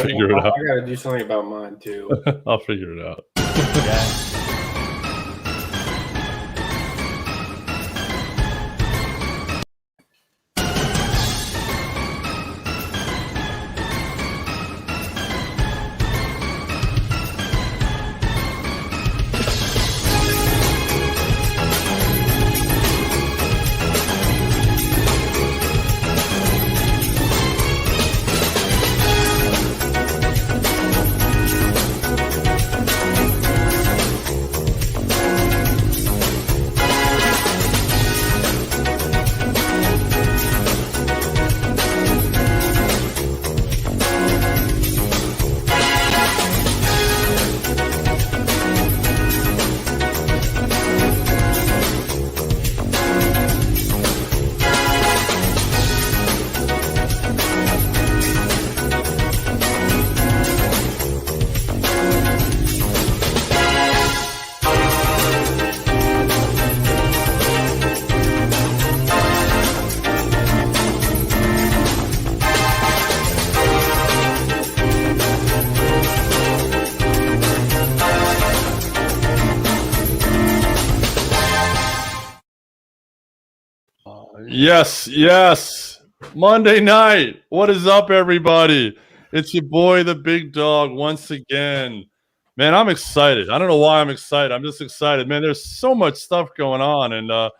figure it out. I gotta do something about mine too. I'll figure it out. Yeah. Yes. Monday night. What is up, everybody? It's your boy, the big dog, once again. Man, I'm excited. I don't know why I'm excited. I'm just excited. Man, there's so much stuff going on. And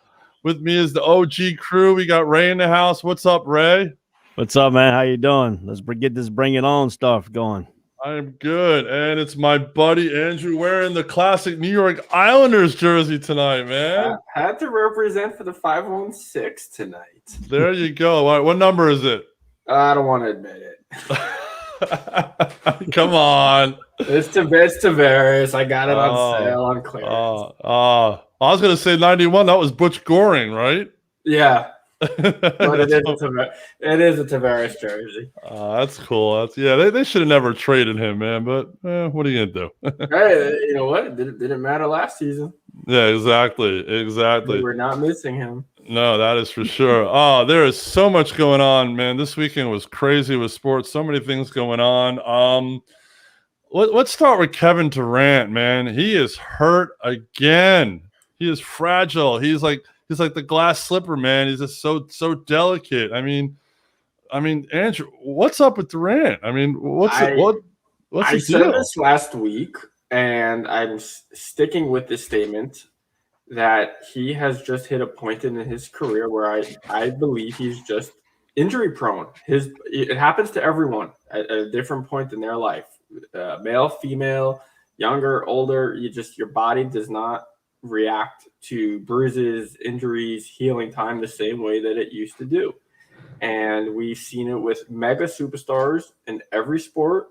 with me is the OG crew. We got Ray in the house. What's up, Ray? What's up, man? How you doing? Let's get this Bring It On stuff going. I'm good. And it's my buddy Andrew wearing the classic New York Islanders jersey tonight, man. I had to represent for the 516 tonight. There you go. All right, what number is it? I don't want to admit it. Come on. It's Tavares. I got it on sale on clearance. I was going to say 91. That was Butch Goring, right? Yeah. But it is a Tavares jersey. That's cool. They should have never traded him, man. But what are you gonna do? Hey, you know what? It didn't matter last season. Yeah, exactly. We're not missing him. No, that is for sure. There is so much going on, man. This weekend was crazy with sports. So many things going on. Let's start with Kevin Durant, man. He is hurt again. He is fragile. He's like the glass slipper, man. He's just so delicate. I mean, Andrew, what's up with Durant? I mean, what's I said this last week, and I'm sticking with this statement that he has just hit a point in his career where I believe he's just injury prone. It happens to everyone at a different point in their life, male, female, younger, older. Your body does not react to bruises, injuries, healing time the same way that it used to do. And we've seen it with mega superstars in every sport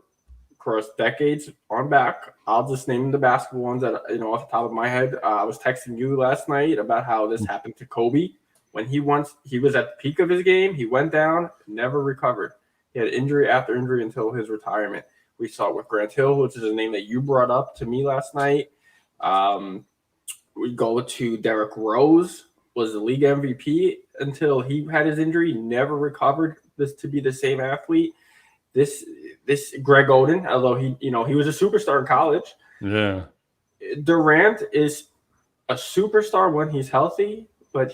across decades on back. I'll just name the basketball ones that, off the top of my head. I was texting you last night about how this happened to Kobe. When he was at the peak of his game, he went down, never recovered. He had injury after injury until his retirement. We saw it with Grant Hill, which is a name that you brought up to me last night. We go to Derrick Rose, was the league MVP until he had his injury, never recovered to be the same athlete. This Greg Oden, although he was a superstar in college. Yeah. Durant is a superstar when he's healthy, but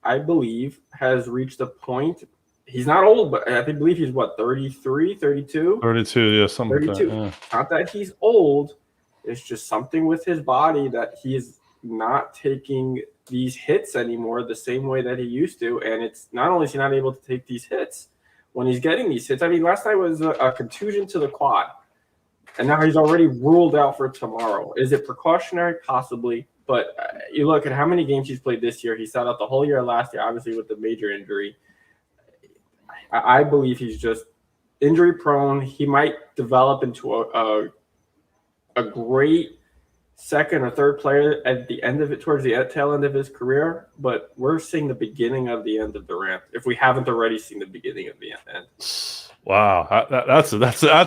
I believe, has reached a point. He's not old, but I believe he's 33, 32? 32, yeah, something 32. like that. Yeah. Not that he's old. It's just something with his body that he is not taking these hits anymore the same way that he used to. And it's not only is he not able to take these hits when he's getting these hits. I mean, last night was a contusion to the quad, and now he's already ruled out for tomorrow. Is it precautionary? Possibly. But you look at how many games he's played this year. He sat out the whole year last year, obviously with the major injury. I believe he's just injury prone. He might develop into a great second or third player at the end of it, towards the tail end of his career, but we're seeing the beginning of the end of Durant, if we haven't already seen the beginning of the end. Wow, that's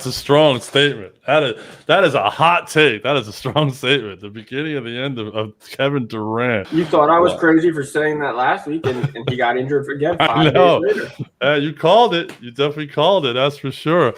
a strong statement. That is a hot take. That is a strong statement. The beginning and the end of Kevin Durant. You thought I was crazy for saying that last week, and he got injured again 5 days later. You called it. You definitely called it. That's for sure.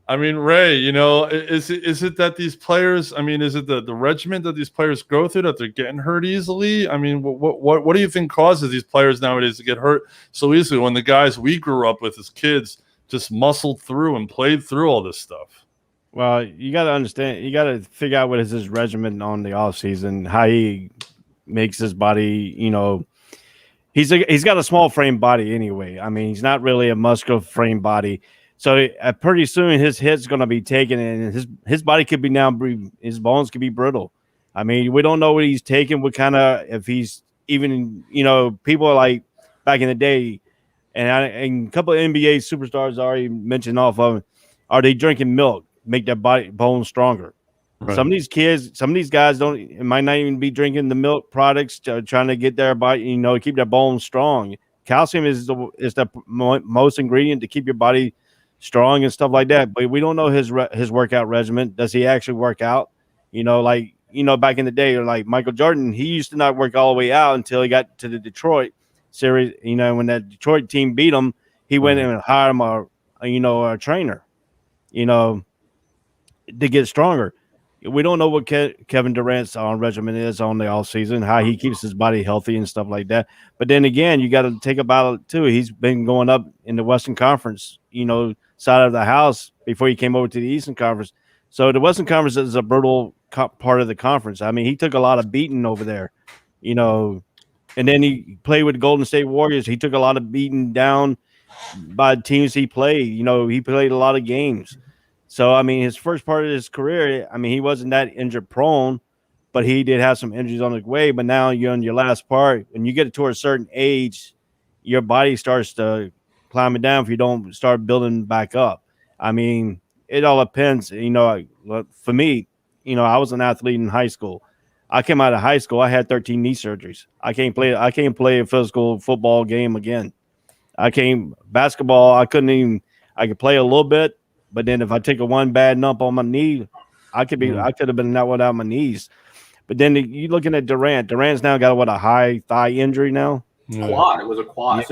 I mean, Ray, is it that these players? I mean, is it the regimen that these players go through that they're getting hurt easily? I mean, what do you think causes these players nowadays to get hurt so easily when the guys we grew up with as kids just muscled through and played through all this stuff? Well, you got to understand, you got to figure out what is his regimen on the off season, how he makes his body, he's got a small frame body anyway. I mean, he's not really a muscular frame body. So pretty soon his hit's going to be taken and his body could be his bones could be brittle. I mean, we don't know what he's taking, if he's even, people are like back in the day, and a couple of NBA superstars already mentioned off of, are they drinking milk, make their bones stronger? Right. Some of these guys might not even be drinking the milk products, trying to get their body, keep their bones strong. Calcium is the most ingredient to keep your body strong and stuff like that. But we don't know his workout regimen. Does he actually work out? Back in the day, like Michael Jordan, he used to not work all the way out until he got to the Detroit series. When that Detroit team beat him, he went in and hired him a trainer, to get stronger. We don't know what Kevin Durant's regimen is on the off season, how he keeps his body healthy and stuff like that. But then again, you got to take about it too. He's been going up in the Western Conference, side of the house before he came over to the Eastern Conference. So the Western Conference is a brutal part of the conference. I mean, he took a lot of beating over there, and then he played with the Golden State Warriors. He took a lot of beating down by teams he played. He played a lot of games. So, I mean, his first part of his career, I mean, he wasn't that injured prone, but he did have some injuries on the way. But now you're in your last part. When you get to a certain age, your body starts to climb it down if you don't start building back up. I mean, it all depends. For me, I was an athlete in high school. I came out of high school. I had 13 knee surgeries. I can't play a physical football game again. Basketball. I could play a little bit. But then if I take one bad nump on my knee, I could have been out without my knees. But then you're looking at Durant. Durant's now got a high thigh injury now. Quad. It was a quad.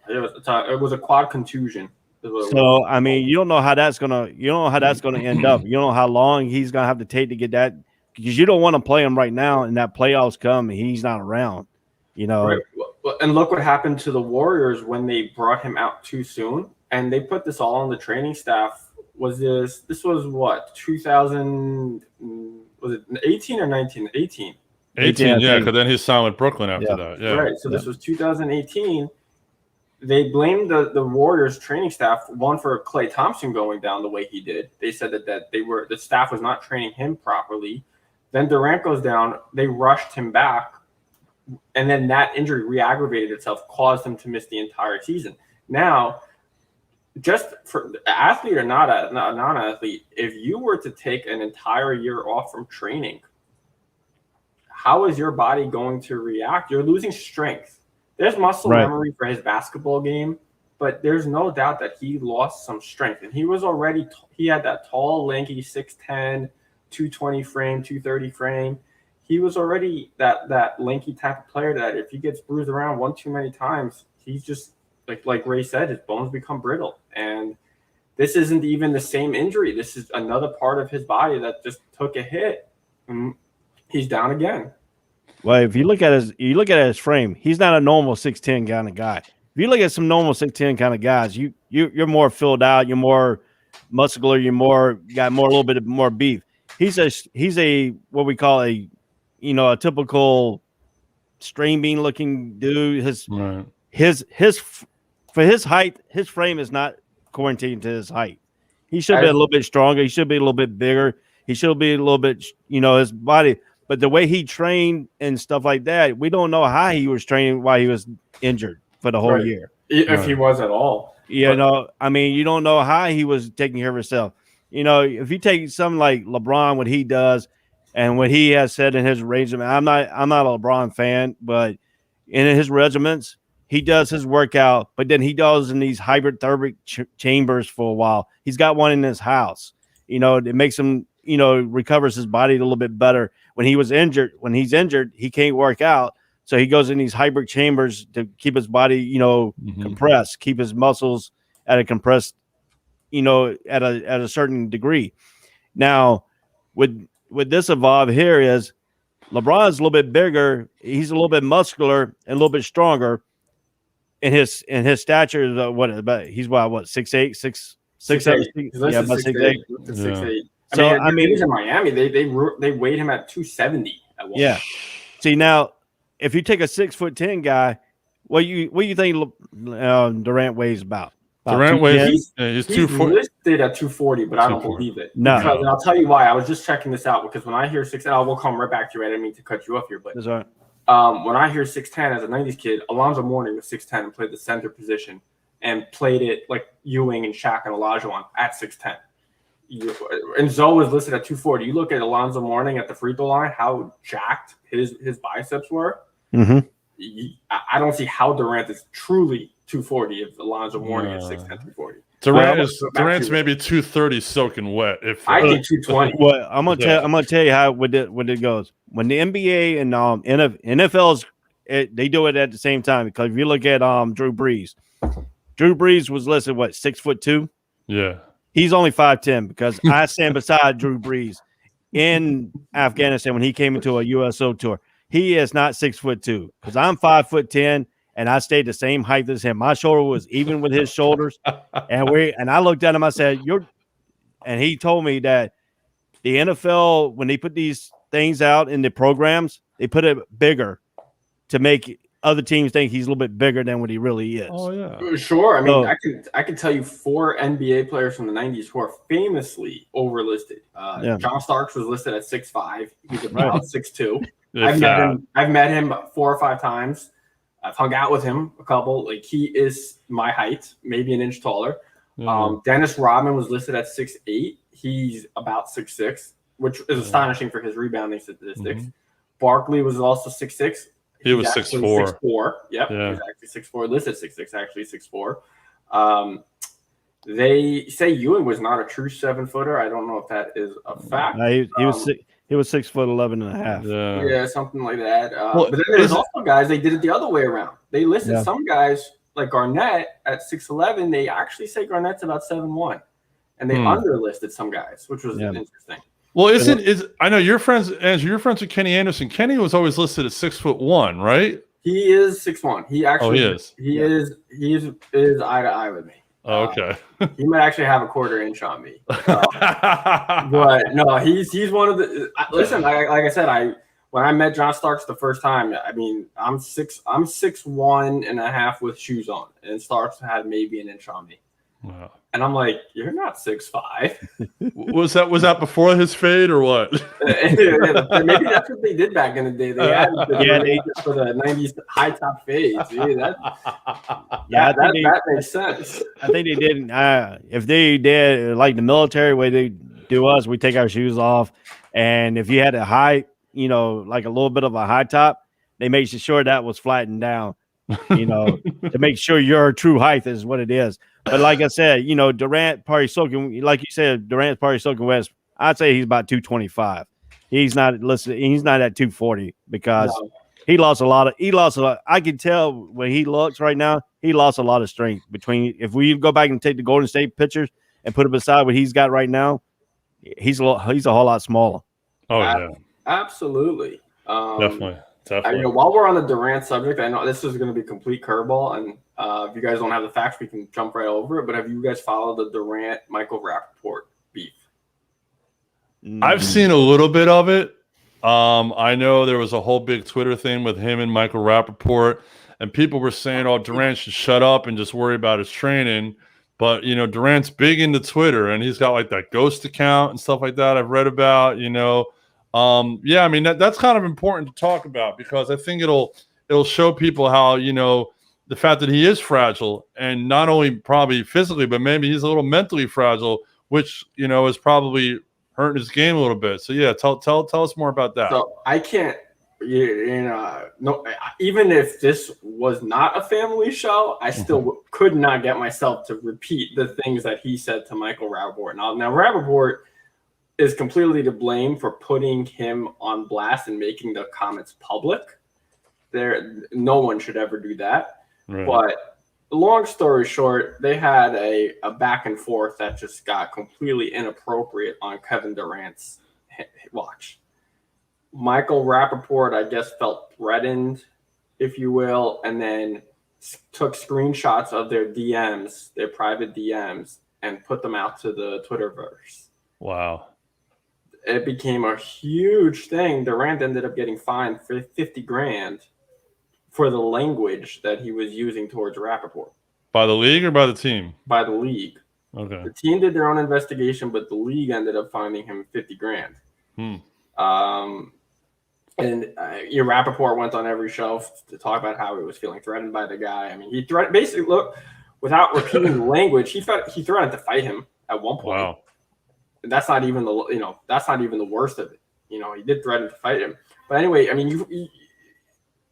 It was a quad contusion. So I mean, you don't know how that's gonna end up. You don't know how long he's gonna have to take to get that, because you don't want to play him right now and that playoffs come and he's not around. Right. And look what happened to the Warriors when they brought him out too soon, and they put this all on the training staff. This was what, 2000, was it 18 or 19? 18. 18, yeah, because then he signed with Brooklyn after that. Yeah. Right. So this was 2018. They blamed the Warriors training staff, one, for Klay Thompson going down the way he did. They said that the staff was not training him properly. Then Durant goes down, they rushed him back, and then that injury re-aggravated itself, caused him to miss the entire season. Now, just for athlete or not a non-athlete, if you were to take an entire year off from training, how is your body going to react? You're losing strength. There's muscle memory for his basketball game, but there's no doubt that he lost some strength. And he was already he had that tall, lanky 6'10", 220 frame, 230 frame. He was already that lanky type of player that if he gets bruised around one too many times, he's just like Ray said, his bones become brittle. And this isn't even the same injury. This is another part of his body that just took a hit, and he's down again. Well, if you look at his frame, he's not a normal 6'10" kind of guy. If you look at some normal 6'10" kind of guys, you're more filled out, you're more muscular, got a little bit more beef. He's a what we call a typical string bean looking dude. For his height, his frame is not quarantined to his height. He should be a little bit stronger. He should be a little bit bigger. He should be a little bit, his body. But the way he trained and stuff like that, we don't know how he was training while he was injured for the whole year. If he was at all. I mean, you don't know how he was taking care of himself. If you take something like LeBron, what he does and what he has said in his regimen, I'm not a LeBron fan, but in his regiments, he does his workout, but then he does in these hybrid chambers for a while. He's got one in his house. You know, it makes him, you know, recovers his body a little bit better. When he's injured, he can't work out. So he goes in these hybrid chambers to keep his body, you know, compressed, keep his muscles at a compressed, you know, at a certain degree. Now, with this evolve here is LeBron's a little bit bigger. He's a little bit muscular and a little bit stronger. And his stature is he's 6'8", 6'7". Yeah, about 6'8". 6'8". So I mean, he was in Miami. They weighed him at 270 at one point. See, now if you take a 6'10" guy, what you think Durant weighs about? Durant weighs he's 240. Listed at 240, but I don't believe it. No, because, and I'll tell you why. I was just checking this out because when I hear 6'10", we'll come right back to you. I didn't mean to cut you off here, but that's all right. When I hear 6'10" as a 90s kid, Alonzo Mourning was 6'10" and played the center position and played it like Ewing and Shaq and Olajuwon at 6'10". And Zoe was listed at 240. You look at Alonzo Mourning at the free throw line, how jacked his biceps were. Mm-hmm. I don't see how Durant is truly 240 if Alonzo Mourning is 6'10", 240. Durant's maybe 230 soaking wet. I think 220. Well, I'm gonna tell you how what it goes. When the NBA and NFL's they do it at the same time, because if you look at Drew Brees was listed 6'2". Yeah, he's only 5'10", because I stand beside Drew Brees in Afghanistan when he came into a USO tour. He is not 6'2", because I'm 5'10". And I stayed the same height as him. My shoulder was even with his shoulders. And I looked at him, I said, and he told me that the NFL, when they put these things out in the programs, they put it bigger to make other teams think he's a little bit bigger than what he really is. Oh, yeah. Sure. I mean, I can tell you 4 NBA players from the 90s who are famously overlisted. John Starks was listed at 6'5". He's about 6'2". I've met him 4 or 5 times. I've hung out with him a couple. Like, he is my height, maybe an inch taller. Dennis Rodman was listed at 6'8". He's about 6'6", which is astonishing for his rebounding statistics. Barkley was also 6'6". He was 6'4". 6'4". Yep, he was actually 6'4". Listed 6'6", actually 6'4". They say Ewing was not a true 7-footer. I don't know if that is a fact. No, he was He was 6'11" and a half. Yeah, something like that. But then there's also guys, they did it the other way around. They listed some guys like Garnett at 6'11". They actually say Garnett's about 7'1", and they underlisted some guys, which was interesting. Well, I know your friends, Andrew. You're friends with Kenny Anderson. Kenny was always listed at 6'1", right? He is 6'1". He actually he is eye to eye with me. Oh, okay. He might actually have a quarter inch on me. But no, he's one of the. Listen, like I said, when I met John Starks the first time, I mean, I'm 6'1" and a half with shoes on, and Starks had maybe an inch on me. Wow. And I'm like, you're not 6'5". Was that before his fade or what? Maybe that's what they did back in the day. They had for the 90s high top fades. That makes sense. I think they did. If they did like the military way they do us, we take our shoes off, and if you had a high, like a little bit of a high top, they made sure that was flattened down. To make sure your true height is what it is. But like I said, Durant probably soaking, like you said, Durant's probably soaking wet. I'd say he's about 225. He's not listed. He's not at 240 because he lost a lot. I can tell when he looks right now, he lost a lot of strength if we go back and take the Golden State pictures and put it beside what he's got right now, he's a whole lot smaller. Oh yeah, absolutely. Definitely. While we're on the Durant subject, I know this is going to be a complete curveball, and if you guys don't have the facts, we can jump right over it. But have you guys followed the Durant-Michael Rappaport beef? I've seen a little bit of it. I know there was a whole big Twitter thing with him and Michael Rappaport, and people were saying, "Oh, Durant should shut up and just worry about his training." But Durant's big into Twitter, and he's got like that ghost account and stuff like that. I've read about. I mean that's kind of important to talk about because I think it'll show people how the fact that he is fragile, and not only probably physically, but maybe he's a little mentally fragile, which is probably hurting his game a little bit. So yeah, tell us more about that. So I can't no, even if this was not a family show, I still could not get myself to repeat the things that he said to Michael Rappaport. Now Rappaport is completely to blame for putting him on blast and making the comments public. No one should ever do that. Right. But long story short, they had a back and forth that just got completely inappropriate on Kevin Durant's watch. Michael Rappaport, I guess, felt threatened, if you will, and then took screenshots of their DMs, their private DMs, and put them out to the Twitterverse. Wow. It became a huge thing. Durant ended up getting fined for $50,000 for the language that he was using towards Rappaport. By the league or by the team? By the league. Okay. The team did their own investigation, but the league ended up finding him $50,000. And your Rappaport went on every show to talk about how he was feeling threatened by the guy. I mean, he threatened basically. Look, without repeating the language, he threatened to fight him at one point. Wow. And that's not even the worst of it. He did threaten to fight him. But anyway, I mean,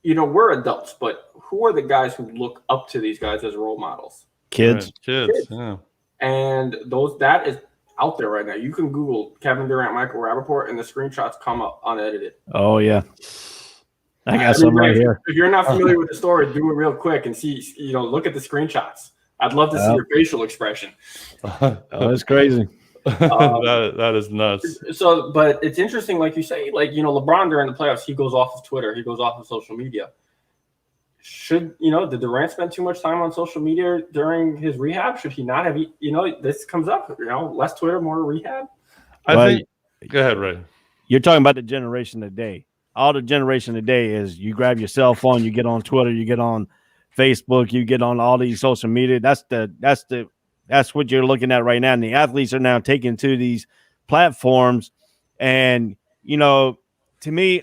we're adults, but who are the guys who look up to these guys as role models? Kids. Yeah. And that is out there right now. You can Google Kevin Durant, Michael Rappaport, and the screenshots come up unedited. Oh yeah, I got some right here. If you're not familiar with the story, do it real quick and see. Look at the screenshots. I'd love to see your facial expression. Oh, that's crazy. That is nuts. So, but it's interesting, like you say, LeBron during the playoffs, he goes off of Twitter, he goes off of social media. Did Durant spend too much time on social media during his rehab? Should he not have? This comes up. Less Twitter, more rehab. I think. Go ahead, Ray. You're talking about the generation today. All the generation today is you grab your cell phone, you get on Twitter, you get on Facebook, you get on all these social media. That's what you're looking at right now. And the athletes are now taking to these platforms. And, to me,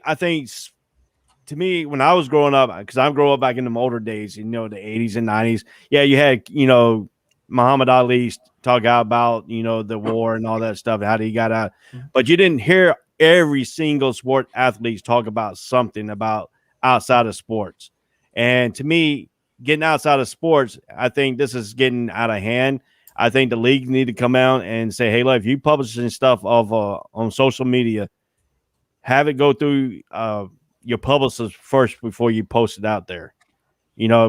when I was growing up, because I grew up back in the older days, the 80s and 90s. Yeah, you had, Muhammad Ali talk about, the war and all that stuff, how he got out. But you didn't hear every single sport athlete talk about something about outside of sports. And to me, getting outside of sports, I think this is getting out of hand. I think the league need to come out and say, hey, look, if you publishing stuff on social media, have it go through your publicist first before you post it out there,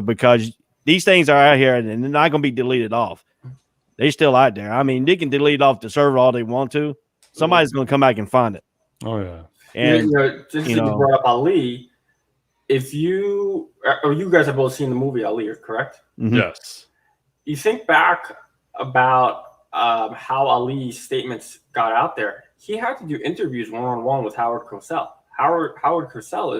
because these things are out here and they're not going to be deleted off. They're still out there. I mean, they can delete off the server all they want to. Somebody's going to come back and find it. Oh, yeah. And, since you brought up Ali, if you guys have both seen the movie Ali, correct? Mm-hmm. Yes. You think back about how Ali's statements got out there. He had to do interviews one-on-one with Howard Cosell. Howard Cosell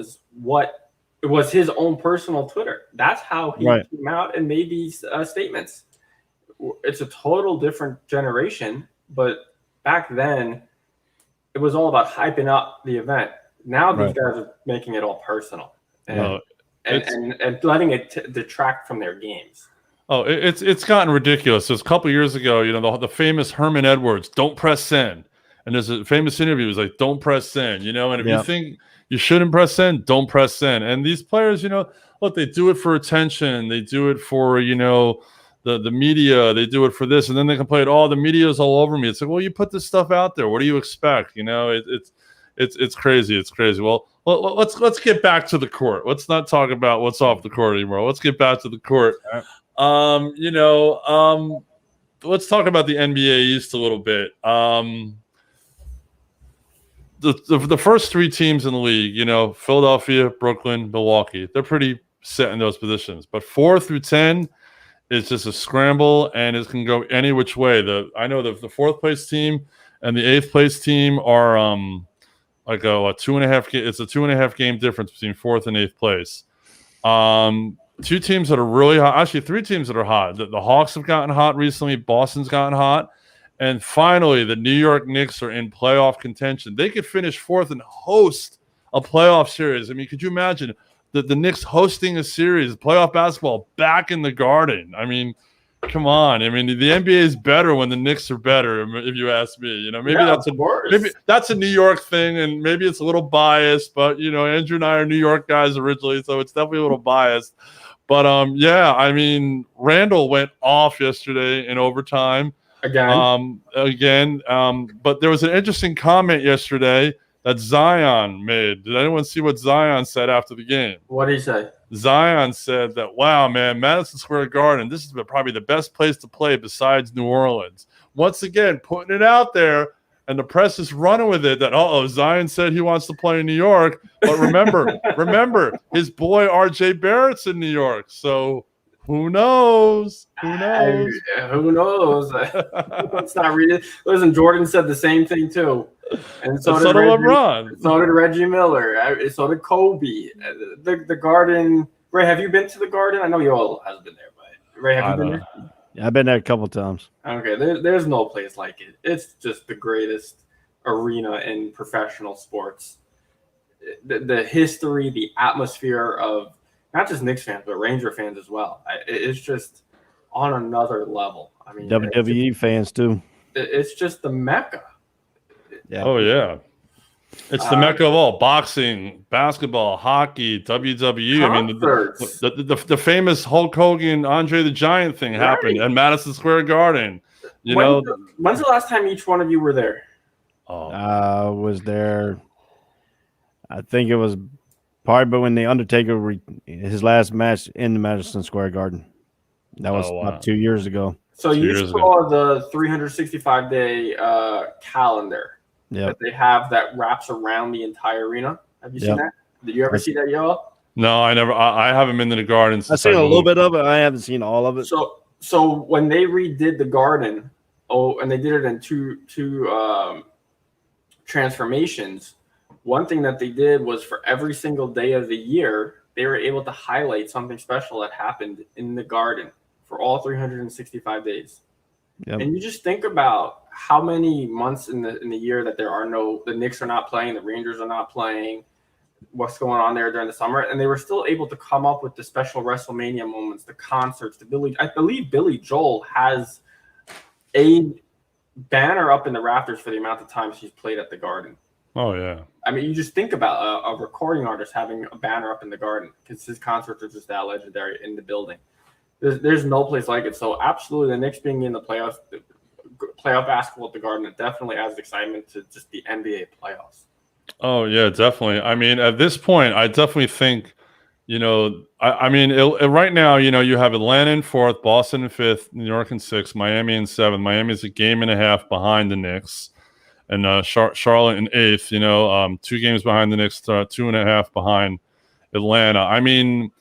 it was his own personal Twitter. That's how he came out and made these statements. It's a total different generation, but back then it was all about hyping up the event. Now these guys are making it all personal and letting it detract from their games. Oh, it's gotten ridiculous. So a couple of years ago, the famous Herman Edwards, don't press send. And there's a famous interview. It was like, don't press send, and if you think you shouldn't press send, don't press send. And these players, look, they do it for attention. They do it for, the media. They do it for this. And then they complain, the media's all over me. It's like, well, you put this stuff out there. What do you expect? It's crazy. It's crazy. Well, let's get back to the court. Let's not talk about what's off the court anymore. Let's get back to the court. Let's talk about the NBA East a little bit. The first three teams in the league, Philadelphia, Brooklyn, Milwaukee, they're pretty set in those positions. But 4 through 10 is just a scramble, and it can go any which way. I know the fourth place team and the eighth place team are like a 2.5. It's a 2.5 game difference between fourth and eighth place. Two teams that are really hot. Actually, three teams that are hot. The Hawks have gotten hot recently. Boston's gotten hot. And finally, the New York Knicks are in playoff contention. They could finish fourth and host a playoff series. I mean, could you imagine the Knicks hosting a series, playoff basketball, back in the Garden? I mean, Come on. I mean, the NBA is better when the Knicks are better, if you ask me. You know, maybe that's a New York thing, and maybe it's a little biased, but you know, Andrew and I are New York guys originally, so it's definitely a little biased. But yeah, I mean, Randall went off yesterday in overtime. Again. But there was an interesting comment yesterday that Zion made. Did anyone see what Zion said after the game? What did he say? Zion said that, wow, man, Madison Square Garden, this is probably the best place to play besides New Orleans. Once again, putting it out there, and the press is running with it that, Zion said he wants to play in New York. But remember, his boy RJ Barrett's in New York. So who knows? Who knows? Let's not read it. Listen, Jordan said the same thing too. And so did LeBron. So did Reggie Miller. So did Kobe. The Garden. Ray, have you been to the Garden? I know you all have been there, but Ray, have you been there? Yeah, I've been there a couple times. Okay, there's no place like it. It's just the greatest arena in professional sports. The history, the atmosphere of not just Knicks fans, but Ranger fans as well. It's just on another level. I mean, WWE fans too. It's just the Mecca. Yeah. Oh yeah, it's the Mecca of all: boxing, basketball, hockey, WWE. Concerts. I mean, the famous Hulk Hogan, Andre the Giant thing happened at Madison Square Garden. When's the last time each one of you were there? Was there? I think it was probably when the Undertaker his last match in the Madison Square Garden. That was about 2 years ago. So you saw the 365-day calendar that they have that wraps around the entire arena. Have you seen that? Did you ever see that, y'all? No, I never. I haven't been to the Garden. I've seen a little bit of it. I haven't seen all of it. So when they redid the Garden, and they did it in two transformations. One thing that they did was for every single day of the year, they were able to highlight something special that happened in the Garden for all 365 days. Yep. And you just think about how many months in the year that the Knicks are not playing, the Rangers are not playing, what's going on there during the summer, and they were still able to come up with the special WrestleMania moments, the concerts, I believe Billy Joel has a banner up in the rafters for the amount of times he's played at the Garden. Oh yeah. I mean, you just think about a recording artist having a banner up in the Garden because his concerts are just that legendary in the building. There's no place like it. So absolutely, the Knicks being in the playoff basketball at the Garden, it definitely adds excitement to just the NBA playoffs. Oh yeah, definitely. I mean, at this point, I definitely think, right now, you have Atlanta in 4th, Boston in 5th, New York in 6th, Miami in 7th. Miami's a game and a half behind the Knicks, and Charlotte in 8th. 2 games behind the Knicks, 2.5 behind Atlanta. I mean,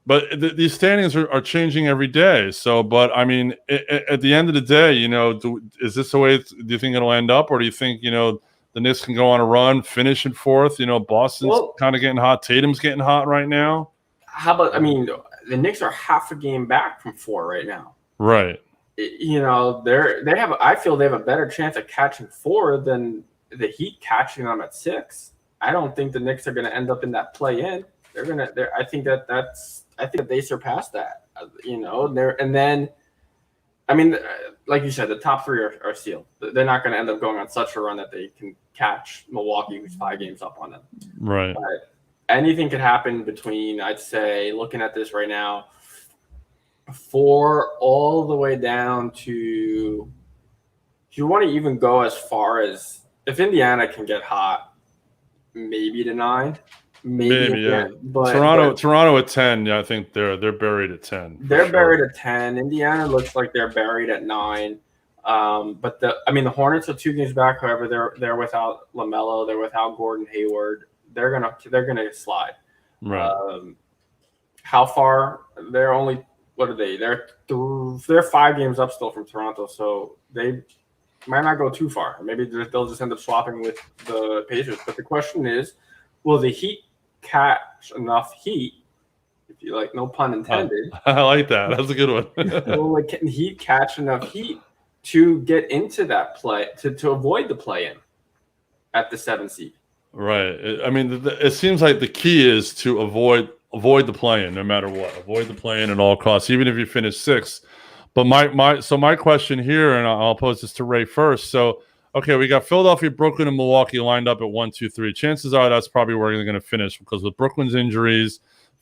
but these standings are changing every day. So, but I mean, at the end of the day, is this the way? Do you think it'll end up, or do you think the Knicks can go on a run, finish in 4th? Boston's kind of getting hot. Tatum's getting hot right now. How about? I mean, the Knicks are half a game back from 4 right now. Right. I feel they have a better chance at catching 4 than the Heat catching them at 6. I don't think the Knicks are going to end up in that play-in. I think that they surpassed that. And then, I mean, like you said, the top 3 are sealed. They're not going to end up going on such a run that they can catch Milwaukee, who's 5 games up on them. Right. But anything could happen between, I'd say, looking at this right now, 4 all the way down to, if you want to even go as far as, if Indiana can get hot, maybe to 9. Maybe yeah. But Toronto at 10. Yeah, I think they're buried at 10. They're buried at 10. Indiana looks like they're buried at 9. But the Hornets are 2 games back. However, they're without LaMelo. They're without Gordon Hayward. They're gonna slide. Right. How far? They're only. What are they? They're 5 games up still from Toronto, so they might not go too far. Maybe they'll just end up swapping with the Pacers. But the question is, will the Heat catch enough heat? If you like, no pun intended. I like that. That's a good one. Will the Heat catch enough heat to get into that play to avoid the play-in at the 7th seed? Right. I mean, it seems like the key is to avoid the play-in no matter what. Avoid the play-in at all costs, even if you finish 6th. But my question here, and I'll pose this to Ray first. So, okay, we got Philadelphia, Brooklyn, and Milwaukee lined up at 1, 2, 3. Chances are that's probably where they're going to finish because with Brooklyn's injuries,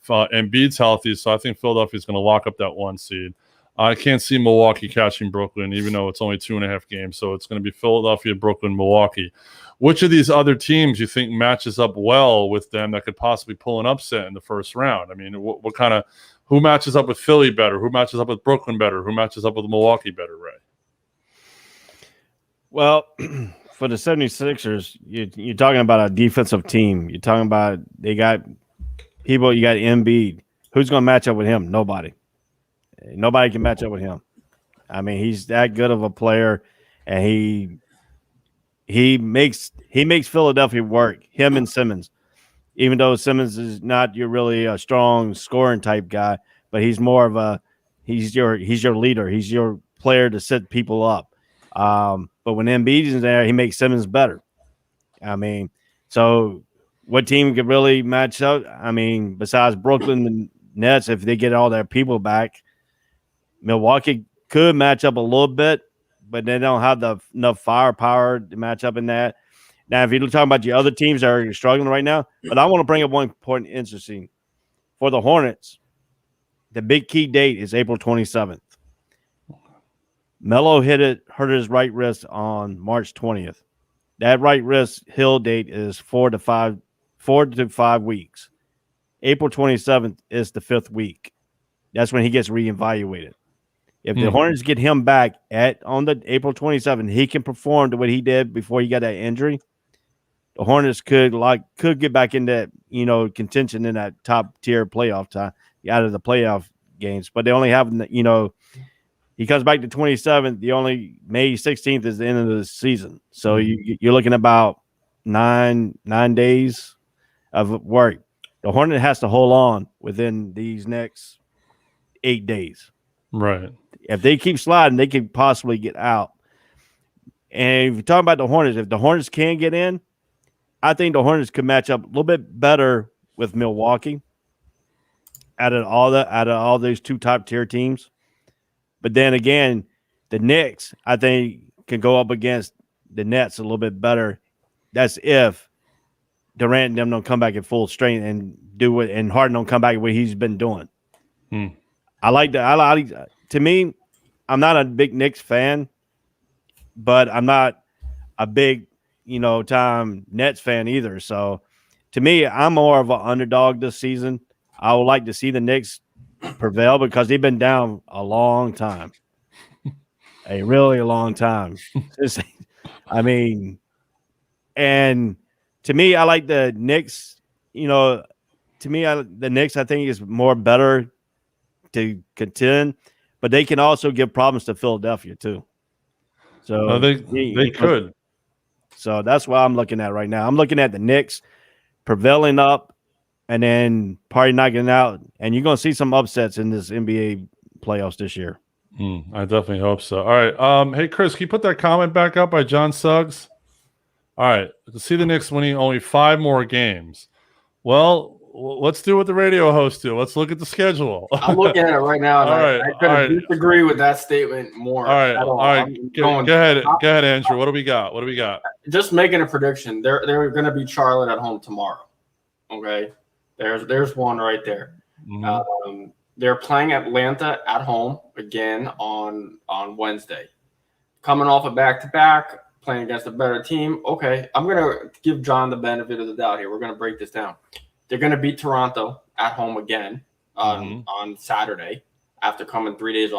Embiid's healthy, so I think Philadelphia's going to lock up that 1 seed. I can't see Milwaukee catching Brooklyn, even though it's only 2.5 games. So it's going to be Philadelphia, Brooklyn, Milwaukee. Which of these other teams you think matches up well with them that could possibly pull an upset in the first round? I mean, what kind of who matches up with Philly better? Who matches up with Brooklyn better? Who matches up with Milwaukee better, Ray? Well, for the 76ers, you're talking about a defensive team. You're talking about they got people. You got Embiid. Who's going to match up with him? Nobody. Nobody can match up with him. I mean, he's that good of a player, and he makes Philadelphia work. Him and Simmons, even though Simmons is not your really a strong scoring type guy, but he's more of he's your leader. He's your player to set people up. But when Embiid is there, he makes Simmons better. I mean, so what team could really match up? I mean, besides Brooklyn and Nets, if they get all their people back, Milwaukee could match up a little bit, but they don't have enough firepower to match up in that. Now, if you're talking about the other teams that are struggling right now, but I want to bring up one point interesting. For the Hornets, the big key date is April 27th. Melo hurt his right wrist on March 20th. That right wrist heal date is 4 to 5 weeks. April 27th is the 5th week. That's when he gets reevaluated. If the Hornets get him back on the April 27th, he can perform the way he did before he got that injury. The Hornets could get back into contention in that top tier playoff time out of the playoff games, but they only have he comes back to 27th. The only May 16th is the end of the season, so you're looking about nine days of work. The Hornet has to hold on within these next 8 days. Right. If they keep sliding, they could possibly get out. And if you're talking about the Hornets, if the Hornets can get in, I think the Hornets could match up a little bit better with Milwaukee out of all those two top tier teams. But then again, the Knicks, I think, can go up against the Nets a little bit better. That's if Durant and them don't come back at full strength and do it, and Harden don't come back at what he's been doing. I like that. To me, I'm not a big Knicks fan, but I'm not a big, time Nets fan either. So to me, I'm more of an underdog this season. I would like to see the Knicks prevail because they've been down a long time, a really long time. And to me, I like the Knicks. The Knicks, I think, is more better to contend, but they can also give problems to Philadelphia too. So they could. So that's what I'm looking at right now. I'm looking at the Knicks prevailing up and then probably knocking out, and you're going to see some upsets in this NBA playoffs this year. I definitely hope so. All right. Hey, Chris, can you put that comment back up by John Suggs? All right. To see the Knicks winning only 5 more games. Well, let's do what the radio hosts do. Let's look at the schedule. I'm looking at it right now, and I couldn't disagree with that statement more. All right. Go ahead, Andrew. What do we got? Just making a prediction. They're going to beat Charlotte at home tomorrow. Okay, there's one right there. Mm-hmm. They're playing Atlanta at home again on Wednesday. Coming off a back-to-back, playing against a better team. Okay, I'm going to give John the benefit of the doubt here. We're going to break this down. They're going to beat Toronto at home again on Saturday after coming 3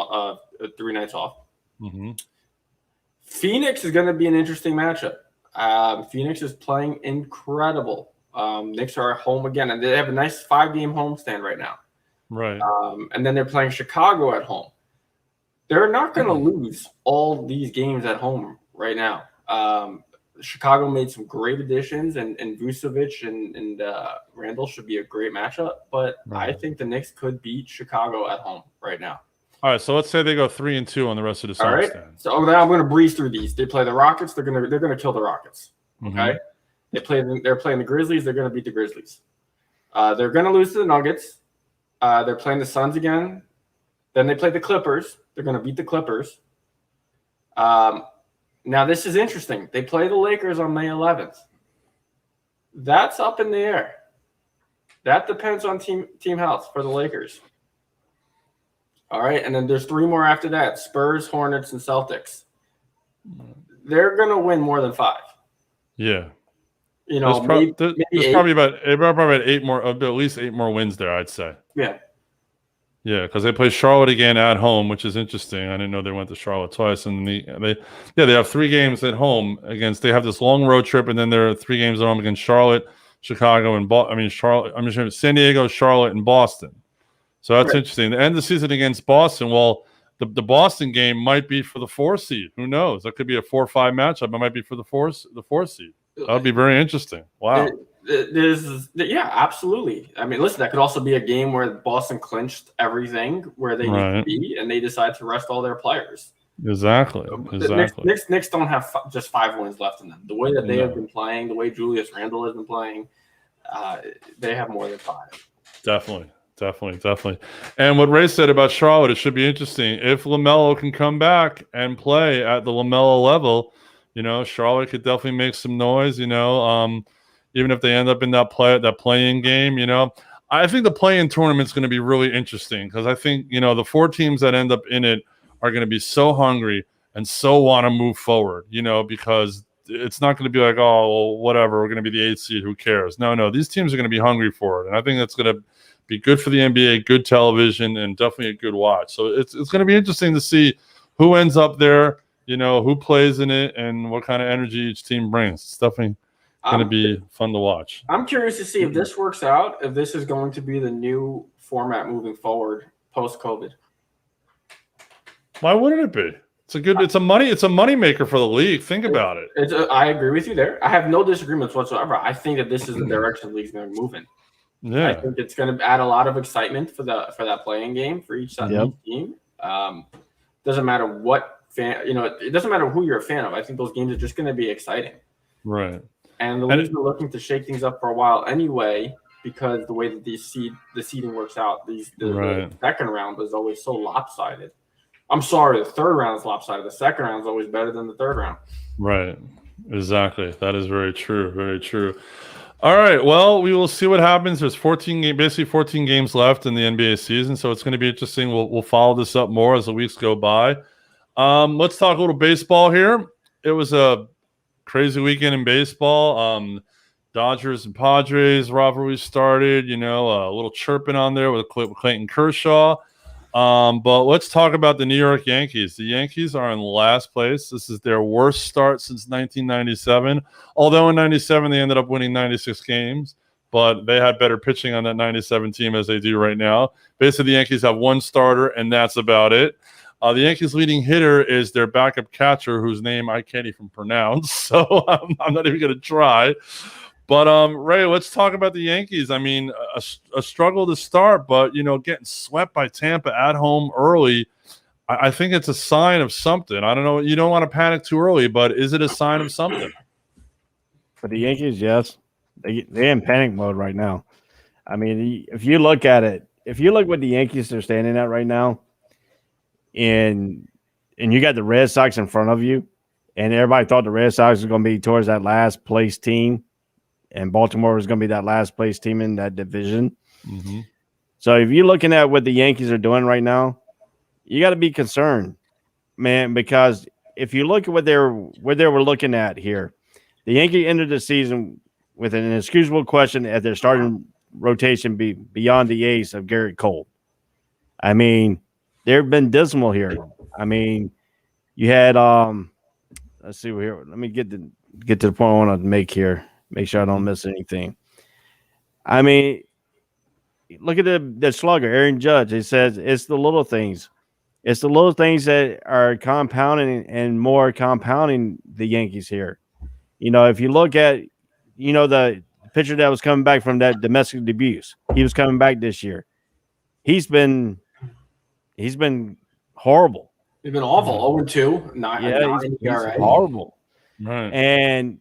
nights off. Mm-hmm. Phoenix is going to be an interesting matchup. Phoenix is playing incredible. Knicks are at home again, and they have a nice 5-game homestand right now. Right. And then they're playing Chicago at home. They're not going to lose all these games at home right now. Chicago made some great additions, and Vucevic and Randall should be a great matchup. But I think the Knicks could beat Chicago at home right now. All right, so let's say they go 3-2 on the rest of the season. All right, so now I'm going to breeze through these. They play the Rockets. They're going to kill the Rockets. Okay, they're playing the Grizzlies. They're going to beat the Grizzlies. They're going to lose to the Nuggets. They're playing the Suns again. Then they play the Clippers. They're going to beat the Clippers. Now, this is interesting. They play the Lakers on May 11th. That's up in the air. That depends on team health for the Lakers. All right, and then there's 3 more after that: Spurs, Hornets, and Celtics. They're going to win more than 5. Yeah. You know, there's probably about 8 more, at least 8 more wins there, I'd say. Yeah. Yeah, because they play Charlotte again at home, which is interesting. I didn't know they went to Charlotte twice, and they have 3 games at home against. They have this long road trip, and then there are 3 games at home against Charlotte, Chicago, and San Diego, Charlotte, and Boston. So that's interesting. The end of the season against Boston. Well, the Boston game might be for the 4 seed. Who knows? That could be a 4-5 matchup. It might be for the 4 seed. That would be very interesting. Wow. Yeah, absolutely. I mean, listen, that could also be a game where Boston clinched everything where they need to be, and they decide to rest all their players. Exactly. Knicks don't have just 5 wins left in them. The way that they have been playing, the way Julius Randle has been playing, they have more than 5. Definitely. And what Ray said about Charlotte, it should be interesting. If LaMelo can come back and play at the LaMelo level, you know, Charlotte could definitely make some noise, you know, even if they end up in that play-in game, you know. I think the play-in tournament is going to be really interesting because I think, you know, the 4 teams that end up in it are going to be so hungry and so want to move forward, you know, because it's not going to be like, oh, well, whatever, we're going to be the 8th seed, who cares? No, these teams are going to be hungry for it. And I think that's going to be good for the NBA, good television, and definitely a good watch. So it's going to be interesting to see who ends up there, you know, who plays in it, and what kind of energy each team brings. It's definitely going to be fun to watch. I'm curious to see if this works out, if this is going to be the new format moving forward post-COVID. Why wouldn't it be? It's a money maker for the league. Think about it. I agree with you there. I have no disagreements whatsoever. I think that this is the direction the league's going to move in. Yeah. I think it's going to add a lot of excitement for that playing game for each team. Doesn't matter what fan, you know, it doesn't matter who you're a fan of. I think those games are just going to be exciting. Right. And the league's been looking to shake things up for a while anyway, because the way that the seeding works out, the second round is always so lopsided. I'm sorry, the third round is lopsided. The second round is always better than the third round. Right. Exactly. That is very true. Very true. All right. Well, we will see what happens. There's 14 games left in the NBA season, so it's going to be interesting. We'll follow this up more as the weeks go by. Let's talk a little baseball here. It was a crazy weekend in baseball. Dodgers and Padres rivalry started. You know, a little chirping on there with Clayton Kershaw. But let's talk about the New York Yankees. The Yankees are in last place. This is their worst start since 1997. Although in 97 they ended up winning 96 games, but they had better pitching on that 97 team as they do right now. Basically, the Yankees have 1 starter, and that's about it. The Yankees' leading hitter is their backup catcher, whose name I can't even pronounce, so I'm not even going to try. But, Ray, let's talk about the Yankees. I mean, a struggle to start, but, you know, getting swept by Tampa at home early, I think it's a sign of something. I don't know. You don't want to panic too early, but is it a sign of something? For the Yankees, yes. They're in panic mode right now. I mean, if you look at it, if you look what the Yankees are standing at right now, and you got the Red Sox in front of you, and everybody thought the Red Sox was going to be towards that last place team, and Baltimore was going to be that last place team in that division. Mm-hmm. So if you're looking at what the Yankees are doing right now, you got to be concerned, man, because if you look at what they were looking at here, the Yankees ended the season with an inexcusable question at their starting rotation beyond the ace of Garrett Cole. I mean, they've been dismal here. I mean, you had let's see here. Let me get to the point I want to make here. Make sure I don't miss anything. I mean, look at the slugger, Aaron Judge. It says it's the little things. It's the little things that are compounding and more compounding the Yankees here. You know, if you look at, you know, the pitcher that was coming back from that domestic abuse, he was coming back this year. He's been horrible. He's been awful. 0-2. He's horrible. Right. And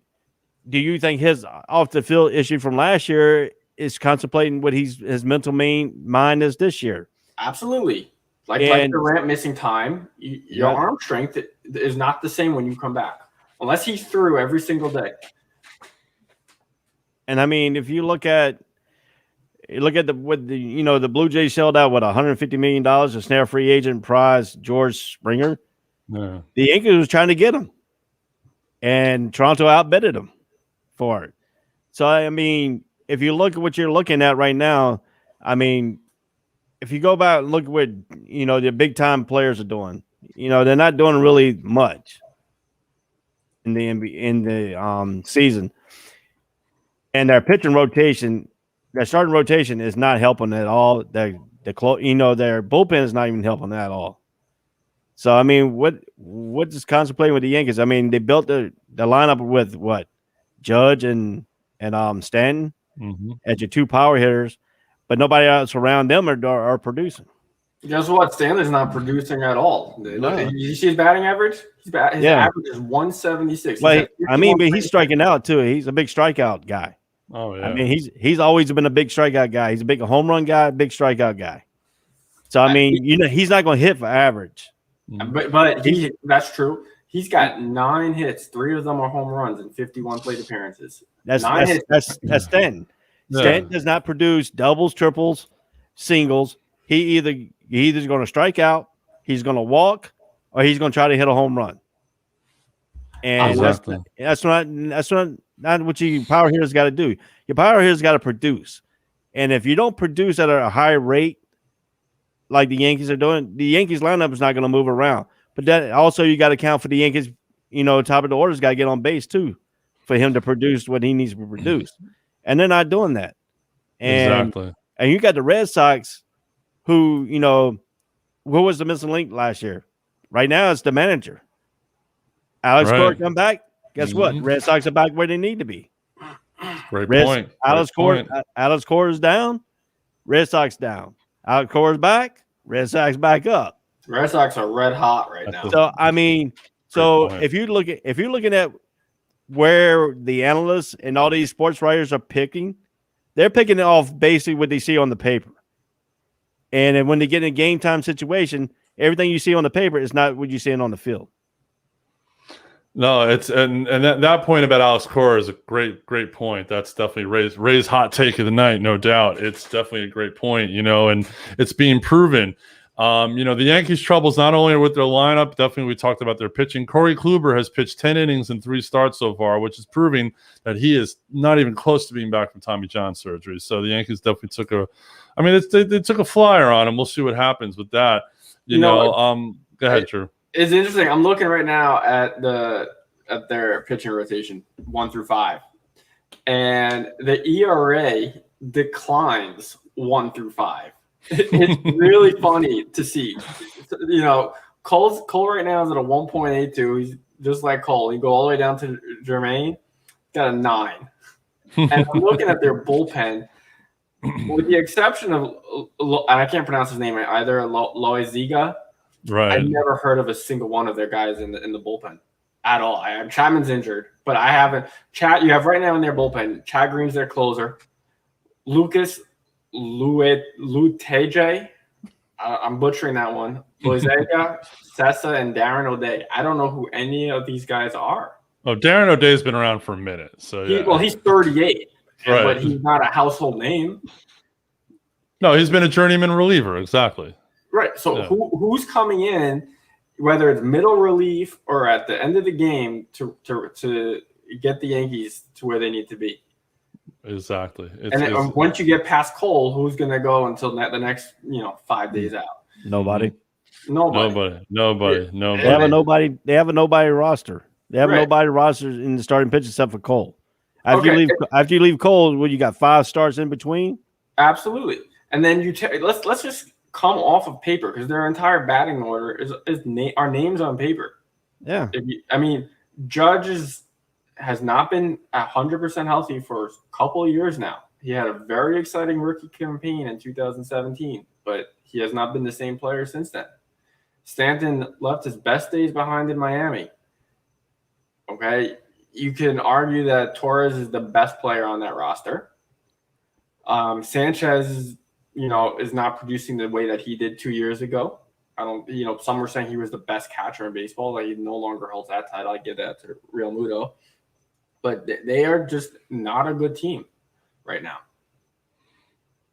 do you think his off the field issue from last year is contemplating what his mental mind is this year? Absolutely. Like Durant missing time, your arm strength is not the same when you come back, unless he's through every single day. And I mean, if you look at the Blue Jays shelled out $150 million to snare free agent prize George Springer. Yeah. The Yankees was trying to get him, and Toronto outbidded him for it. So I mean, if you look at what you're looking at right now, I mean, if you go back and look at what the big time players are doing, they're not doing really much in the season, and their pitching rotation. Their starting rotation is not helping at all. Their bullpen is not even helping at all. So I mean, what is contemplating with the Yankees? I mean, they built the lineup with what? Judge and Stanton as your two power hitters, but nobody else around them are producing. Guess what? Stanton's not producing at all. No. You see his batting average? His average is 176. Well, I mean, but he's striking out too. He's a big strikeout guy. Oh yeah. I mean, he's always been a big strikeout guy. He's a big home run guy, big strikeout guy. So I mean, he's not going to hit for average. But that's true. He's got 9 hits. 3 of them are home runs and 51 plate appearances. That's Stanton. Yeah. Stanton does not produce doubles, triples, singles. He's either going to strike out, he's going to walk, or he's going to try to hit a home run. And that's not what your power hitters got to do. Your power hitters got to produce. And if you don't produce at a high rate like the Yankees are doing, the Yankees lineup is not going to move around. But that also you got to count for the Yankees, top of the order's got to get on base too for him to produce what he needs to produce. And they're not doing that. And you got the Red Sox who, what was the missing link last year? Right now it's the manager. Alex Cora come back. Guess what? Red Sox are back where they need to be. Great point. Alex Cora is down. Red Sox down. Alex Cora's back. Red Sox back up. Red Sox are red hot right now. So I mean, if you're looking at where the analysts and all these sports writers are picking, they're picking it off basically what they see on the paper. And then when they get in a game time situation, everything you see on the paper is not what you're seeing on the field. No, it's and that point about Alex Cora is a great point. That's definitely Ray's hot take of the night, no doubt. It's definitely a great point, and it's being proven. The Yankees' troubles not only are with their lineup, definitely we talked about their pitching. Corey Kluber has pitched 10 innings in 3 starts so far, which is proving that he is not even close to being back from Tommy John surgery. So the Yankees definitely they took a flyer on him. We'll see what happens with that. Go ahead, Drew. It's interesting. I'm looking right now at their pitching rotation 1 through 5, and the ERA declines 1 through 5. It's really funny to see. Cole right now is at a 1.82. He's just like Cole. You go all the way down to Jermaine, got a 9. And I'm looking at their bullpen, with the exception of, I can't pronounce his name, either Loiziga. Right. I've never heard of a single one of their guys in the bullpen at all. Chapman's injured, but I haven't. You have right now in their bullpen, Chad Green's their closer. Lucas Luteje, I'm butchering that one. Loizaga, Sessa, and Darren O'Day. I don't know who any of these guys are. Oh, Darren O'Day's been around for a minute. So he's 38, right. But he's not a household name. No, he's been a journeyman reliever, exactly. Right. So who's coming in, whether it's middle relief or at the end of the game, to get the Yankees to where they need to be? Exactly. Once you get past Cole, who's going to go until the next 5 days out? Nobody. They have a nobody roster. They have a nobody roster in the starting pitch except for Cole. After you leave Cole, you got 5 starts in between. Absolutely. And then let's just come off of paper because their entire batting order our names on paper. Yeah. Judge has not been 100% healthy for a couple of years now. He had a very exciting rookie campaign in 2017, but he has not been the same player since then. Stanton left his best days behind in Miami. Okay. You can argue that Torres is the best player on that roster. Sanchez is not producing the way that he did 2 years ago. I don't, some were saying he was the best catcher in baseball. Like, he no longer holds that title. I give that to Real Muto. But they are just not a good team right now.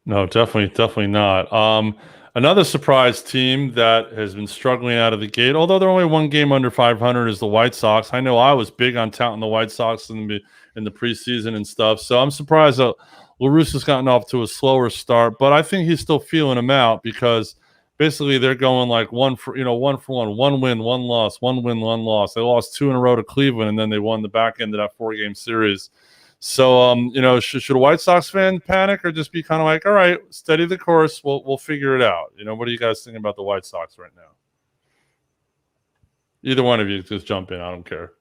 No, definitely not. Another surprise team that has been struggling out of the gate, although they're only one game under 500, is the White Sox. I know I was big on touting the White Sox in the preseason and stuff, so I'm surprised that La Russa's gotten off to a slower start, but I think he's still feeling them out because basically they're going like one for one win, one loss, one win, one loss. They lost 2 in a row to Cleveland, and then they won the back end of that 4-game series. So, should a White Sox fan panic or just be kind of like, all right, steady the course. We'll figure it out. What are you guys thinking about the White Sox right now? Either one of you just jump in. I don't care.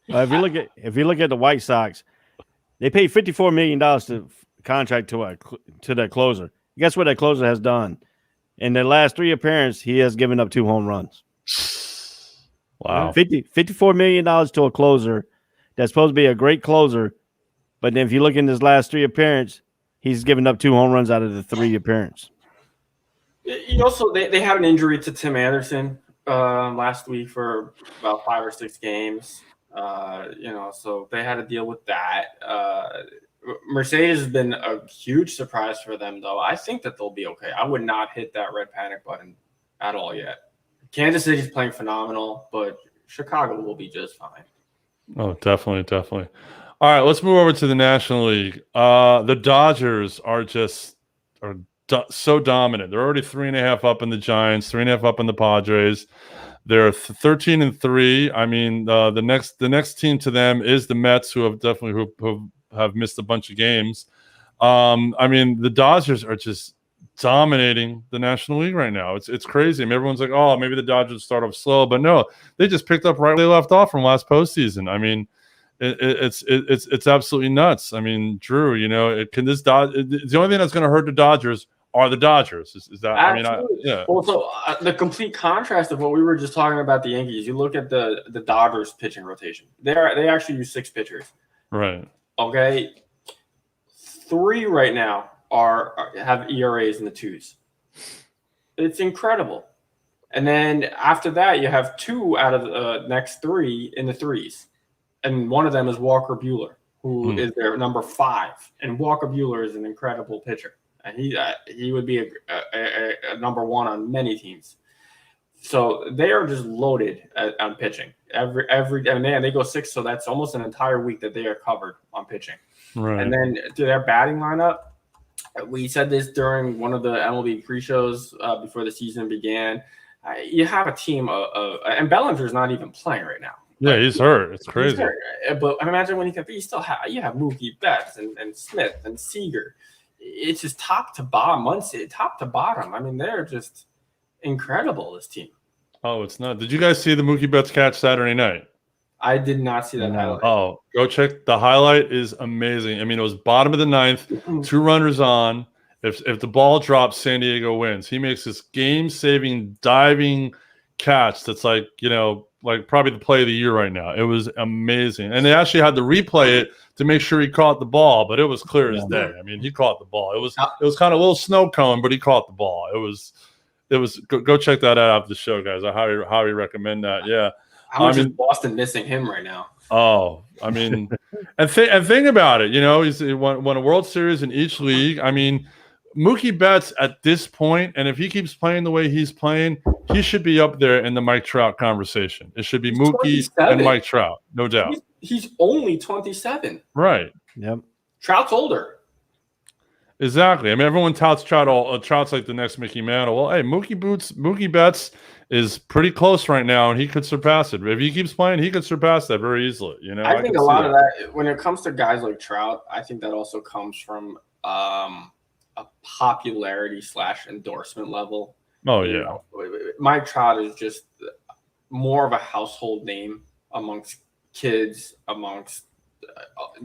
If you look at the White Sox, they paid $54 million to contract to their closer. Guess what that closer has done? In the last 3 appearances, he has given up 2 home runs. Wow. $54 million to a closer that's supposed to be a great closer. But then if you look in his last 3 appearances, he's given up 2 home runs out of the 3 appearances. Also, they had an injury to Tim Anderson last week for about 5 or 6 games. So they had to deal with that. Mercedes has been a huge surprise for them, though. I think that they'll be okay. I would not hit that red panic button at all yet. Kansas City's playing phenomenal, but Chicago will be just fine. Oh, definitely. All right, let's move over to the National League. The Dodgers are so dominant. They're already 3.5 up in the Giants, 3.5 up in the Padres. They're 13-3. I mean, the next team to them is the Mets, who have missed a bunch of games. I mean, the Dodgers are just dominating the National League right now. It's crazy. I mean, everyone's like, oh, maybe the Dodgers start off slow, but no, they just picked up right where they left off from last postseason. I mean, it's absolutely nuts. I mean, Drew, the only thing that's going to hurt the Dodgers are the Dodgers. Is that? Absolutely. Yeah. Also, the complete contrast of what we were just talking about the Yankees. You look at the Dodgers pitching rotation. They actually use 6 pitchers. Right. Okay. 3 right now have ERAs in the 2s. It's incredible. And then after that, you have 2 out of the next 3 in the 3s. And one of them is Walker Buehler, who is their number 5. And Walker Buehler is an incredible pitcher. And he would be a number 1 on many teams. So they are just loaded on pitching. They go 6, so that's almost an entire week that they are covered on pitching. Right. And then to their batting lineup, we said this during one of the MLB pre-shows before the season began. You have a team and Bellinger's not even playing right now. Yeah, he's hurt. It's crazy. Hurt. But imagine when you still have Mookie Betts and Smith and Seager. It's just top to bottom. Top to bottom. I mean, they're just incredible, this team. Oh, it's not. Did you guys see the Mookie Betts catch Saturday night? I did not see that highlight. Oh, go check. The highlight is amazing. I mean, it was bottom of the 9th, 2 runners on. If the ball drops, San Diego wins. He makes this game-saving diving catch that's like probably the play of the year right now. It was amazing. And they actually had to replay it to make sure he caught the ball, but it was clear as day. I mean, he caught the ball. It was kind of a little snow cone, but he caught the ball. It was go check that out after the show, guys. I highly recommend that. Yeah. How much is Boston missing him right now? Oh, I mean, and think about it. He won a World Series in each league. I mean, Mookie Betts at this point, and if he keeps playing the way he's playing, he should be up there in the Mike Trout conversation. It should be Mookie and Mike Trout, no doubt. He's only 27. Right. Yep. Trout's older. Exactly. I mean, everyone touts Trout. Trout's like the next Mickey Mantle. Well, hey, Mookie Betts is pretty close right now, and he could surpass it. If he keeps playing, he could surpass that very easily. I think a lot of that, when it comes to guys like Trout, I think that also comes from a popularity / endorsement level. Oh, yeah. Mike Trout is just more of a household name amongst kids, amongst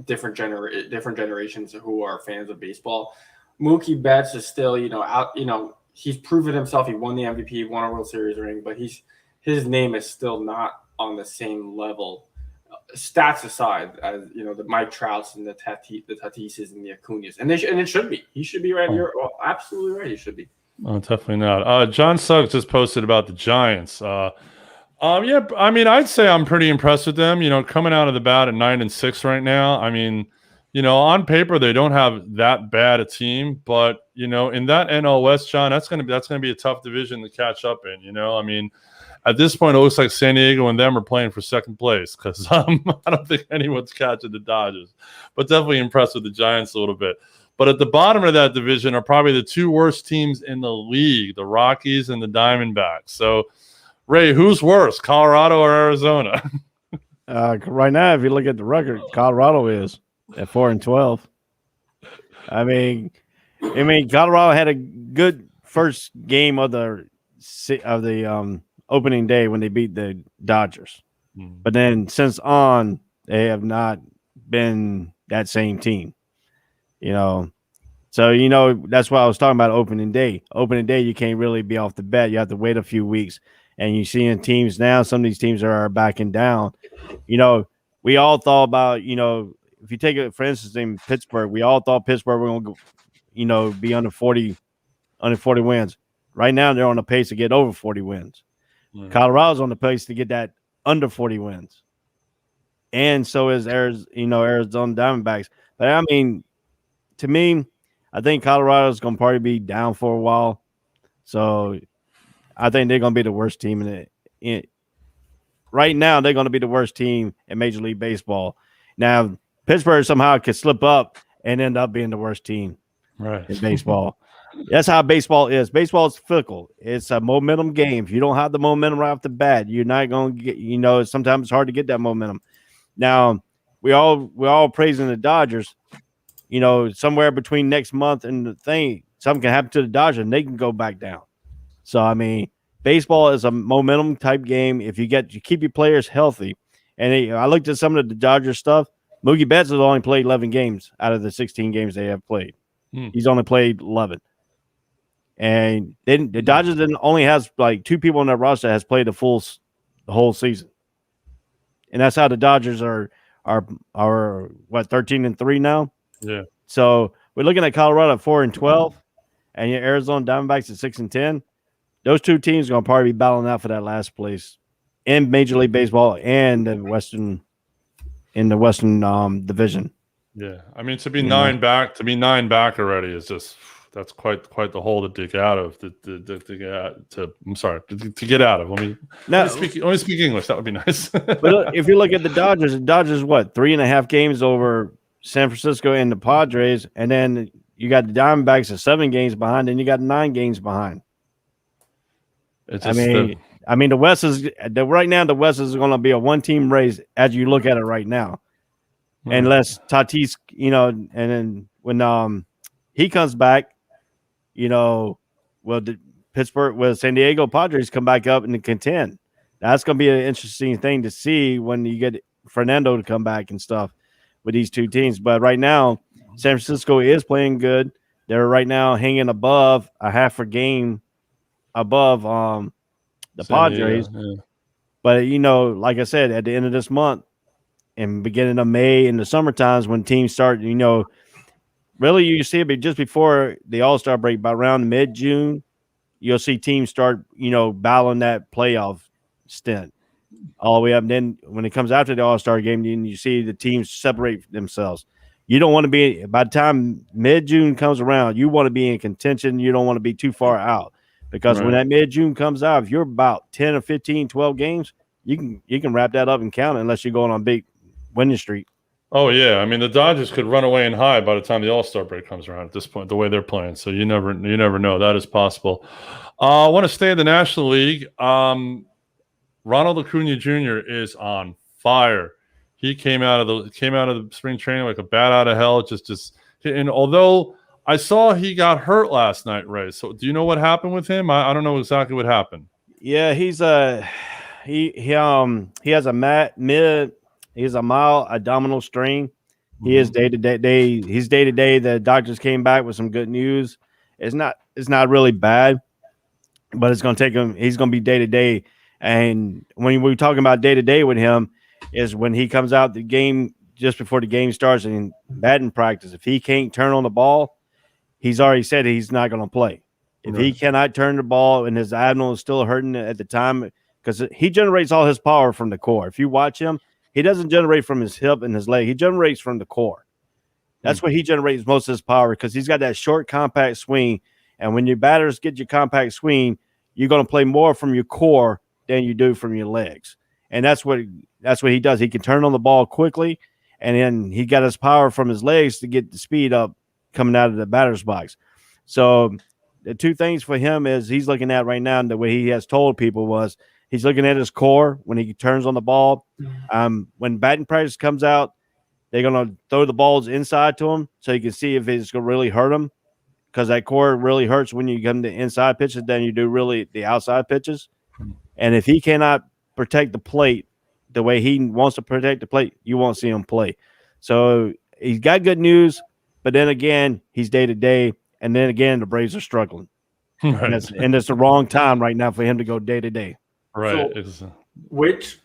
different generations who are fans of baseball. Mookie Betts is still, he's proven himself. He won the MVP, he won a World Series ring, but his name is still not on the same level. Stats aside, as the Mike Trouts and the Tatises and the Acuñas, and it should be. He should be right here. Oh, absolutely right. He should be. Oh, definitely not. John Suggs just posted about the Giants. Yeah, I mean, I'd say I'm pretty impressed with them. Coming out of the bat at 9-6 right now. I mean, on paper they don't have that bad a team, but in that NL West, John, that's gonna be a tough division to catch up in. I mean, at this point, it looks like San Diego and them are playing for second place because I don't think anyone's catching the Dodgers, but definitely impressed with the Giants a little bit. But at the bottom of that division are probably the two worst teams in the league, the Rockies and the Diamondbacks. So, Ray, who's worse, Colorado or Arizona? Right now, if you look at the record, Colorado is at 4-12. I mean, Colorado had a good first game of the opening day when they beat the Dodgers, but then since on they have not been that same team. So that's why I was talking about opening day. Opening day, you can't really be off the bat. You have to wait a few weeks. And you see in teams now, some of these teams are backing down. We all thought about, if you take it, for instance, in Pittsburgh, we all thought Pittsburgh were going to be under 40 wins. Right now, they're on the pace to get over 40 wins. Mm-hmm. Colorado's on the pace to get that under 40 wins. And so is Arizona Diamondbacks. But I mean, to me, I think Colorado's going to probably be down for a while. So I think they're going to be the worst team right now. They're going to be the worst team in Major League Baseball. Now, Pittsburgh somehow could slip up and end up being the worst team in baseball. That's how baseball is. Baseball is fickle. It's a momentum game. If you don't have the momentum right off the bat, you're not going to get, sometimes it's hard to get that momentum. Now, we're all praising the Dodgers. Somewhere between next month and the thing, something can happen to the Dodgers and they can go back down. So, I mean, baseball is a momentum type game. If you keep your players healthy. And I looked at some of the Dodgers stuff. Mookie Betts has only played 11 games out of the 16 games they have played. He's only played 11. And then the Dodgers only has like two people on their roster has played the whole season. And that's how the Dodgers are 13-3 now? Yeah. So we're looking at Colorado at 4-12 and your Arizona Diamondbacks at 6-10. Those two teams are going to probably be battling out for that last place in Major League Baseball and the Western division. Yeah, I mean to be 9 back already is just that's quite the hole to dig out of. To get out of. Let me speak English. That would be nice. But if you look at the Dodgers what 3.5 games over San Francisco and the Padres, and then you got the Diamondbacks at 7 games behind, and you got 9 games behind. I mean, the West is right now. The West is going to be a 1-team race as you look at it right now, unless Tatis, and then when he comes back, Pittsburgh, San Diego Padres come back up and contend. That's going to be an interesting thing to see when you get Fernando to come back and stuff with these two teams. But right now, San Francisco is playing good. They're right now hanging above a half a game above the Padres. Yeah. But, like I said, at the end of this month and beginning of May in the summer times when teams start, really you see it just before the All-Star break, by around mid-June, you'll see teams start, battling that playoff stint all the way up. And then when it comes after the All-Star game, then you see the teams separate themselves. You don't want to be, by the time mid-June comes around, you want to be in contention. You don't want to be too far out. Because when that mid-June comes out, if you're about 10 or 15, 12 games, you can wrap that up and count it unless you're going on a big winning streak. Oh, yeah. I mean, the Dodgers could run away and hide by the time the All-Star break comes around at this point, the way they're playing. So you never know. That is possible. I want to stay in the National League. Ronald Acuna Jr. is on fire. He came out of the spring training like a bat out of hell. And although I saw he got hurt last night, Ray. So do you know what happened with him? I don't know exactly what happened. Yeah, he has a mild abdominal strain. He is day to day. He's day to day. The doctors came back with some good news. It's not really bad, but it's going to take him. He's going to be day to day. And when we're talking about day to day with him, is when he comes out the game just before the game starts and batting practice. If he can't turn on the ball, he's already said he's not going to play. If he cannot turn the ball and his abdomen is still hurting at the time, because he generates all his power from the core. If you watch him, he doesn't generate from his hip and his leg. He generates from the core. That's where he generates most of his power because he's got that short, compact swing. And when your batters get your compact swing, you're going to play more from your core than you do from your legs. And that's what he does. He can turn on the ball quickly, and then he got his power from his legs to get the speed up coming out of the batter's box. So the two things for him is he's looking at right now, and the way he has told people was he's looking at his core when he turns on the ball. When batting practice comes out, they're going to throw the balls inside to him so you can see if it's going to really hurt him, because that core really hurts when you come to inside pitches than you do really the outside pitches. And if he cannot protect the plate the way he wants to protect the plate, you won't see him play. So he's got good news, but then again, he's day to day. And then again, the Braves are struggling. Right. And it's the wrong time right now for him to go day to day. Right. So which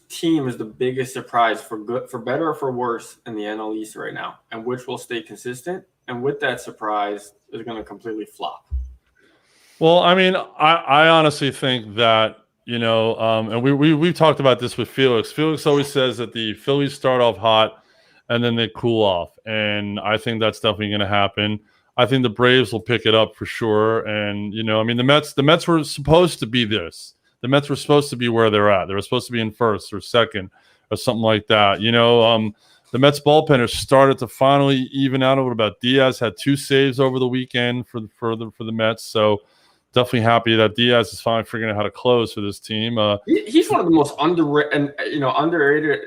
team is the biggest surprise for better or for worse in the NL East right now, and which will stay consistent? And with that surprise, is going to completely flop. Well, I mean, I honestly think that, and we've talked about this with Felix. Felix always says that the Phillies start off hot and then they cool off. And I think that's definitely going to happen. I think the Braves will pick it up for sure. And, I mean, the Mets were supposed to be this. The Mets were supposed to be where they're at. They were supposed to be in first or second or something like that. The Mets bullpenners started to finally even out a little bit. Diaz had 2 saves over the weekend for the Mets. So definitely happy that Diaz is finally figuring out how to close for this team. He's one of the most underrated,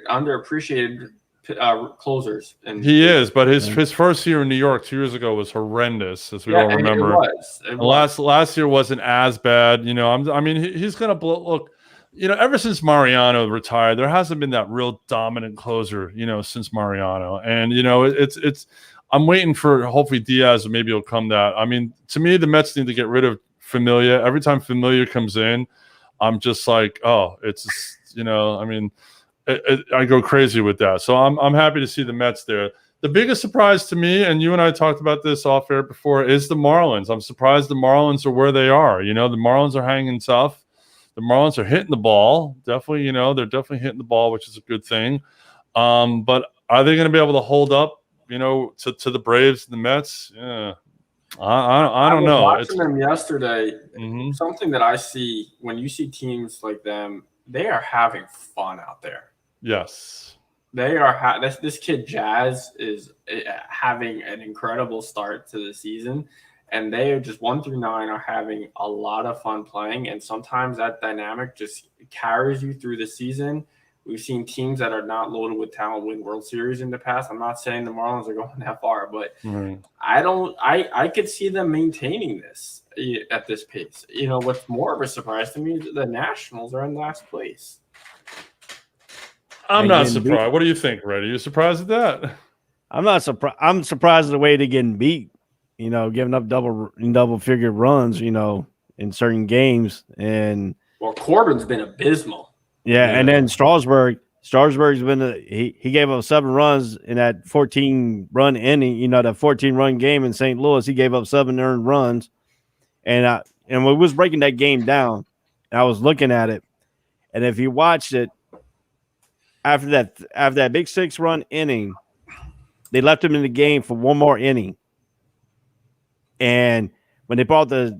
underappreciated closers. And he is, but his first year in New York 2 years ago was horrendous, as we all remember. It was. Last year wasn't as bad. He's going to look. Ever since Mariano retired, there hasn't been that real dominant closer, since Mariano. And, it's I'm waiting for hopefully Diaz, maybe he'll come that. I mean, to me, the Mets need to get rid of Familia. Every time Familia comes in, I'm just like, oh, it's, I go crazy with that. So I'm happy to see the Mets there. The biggest surprise to me, and you and I talked about this off air before, is the Marlins. I'm surprised the Marlins are where they are. The Marlins are hanging tough. The Marlins are hitting the ball. Definitely, they're definitely hitting the ball, which is a good thing. But are they going to be able to hold up, to the Braves and the Mets? Yeah. I don't know. Watching them yesterday, something that I see when you see teams like them, they are having fun out there. Yes. They are. This kid Jazz is having an incredible start to the season. And they are just 1 through 9 are having a lot of fun playing. And sometimes that dynamic just carries you through the season. We've seen teams that are not loaded with talent win World Series in the past. I'm not saying the Marlins are going that far, but I could see them maintaining this at this pace. What's more of a surprise to me is the Nationals are in last place. I'm not surprised. What do you think, Red? Are you surprised at that? I'm not surprised. I'm surprised at the way they're getting beat. Giving up double figure runs, in certain games. And Corbin's been abysmal. Yeah. And then Strasburg's been he gave up 7 runs in that 14-run inning, that 14-run game in St. Louis. He gave up 7 earned runs. And we was breaking that game down, I was looking at it. And if you watched it, after that big 6-run inning, they left him in the game for 1 more inning. And when they brought the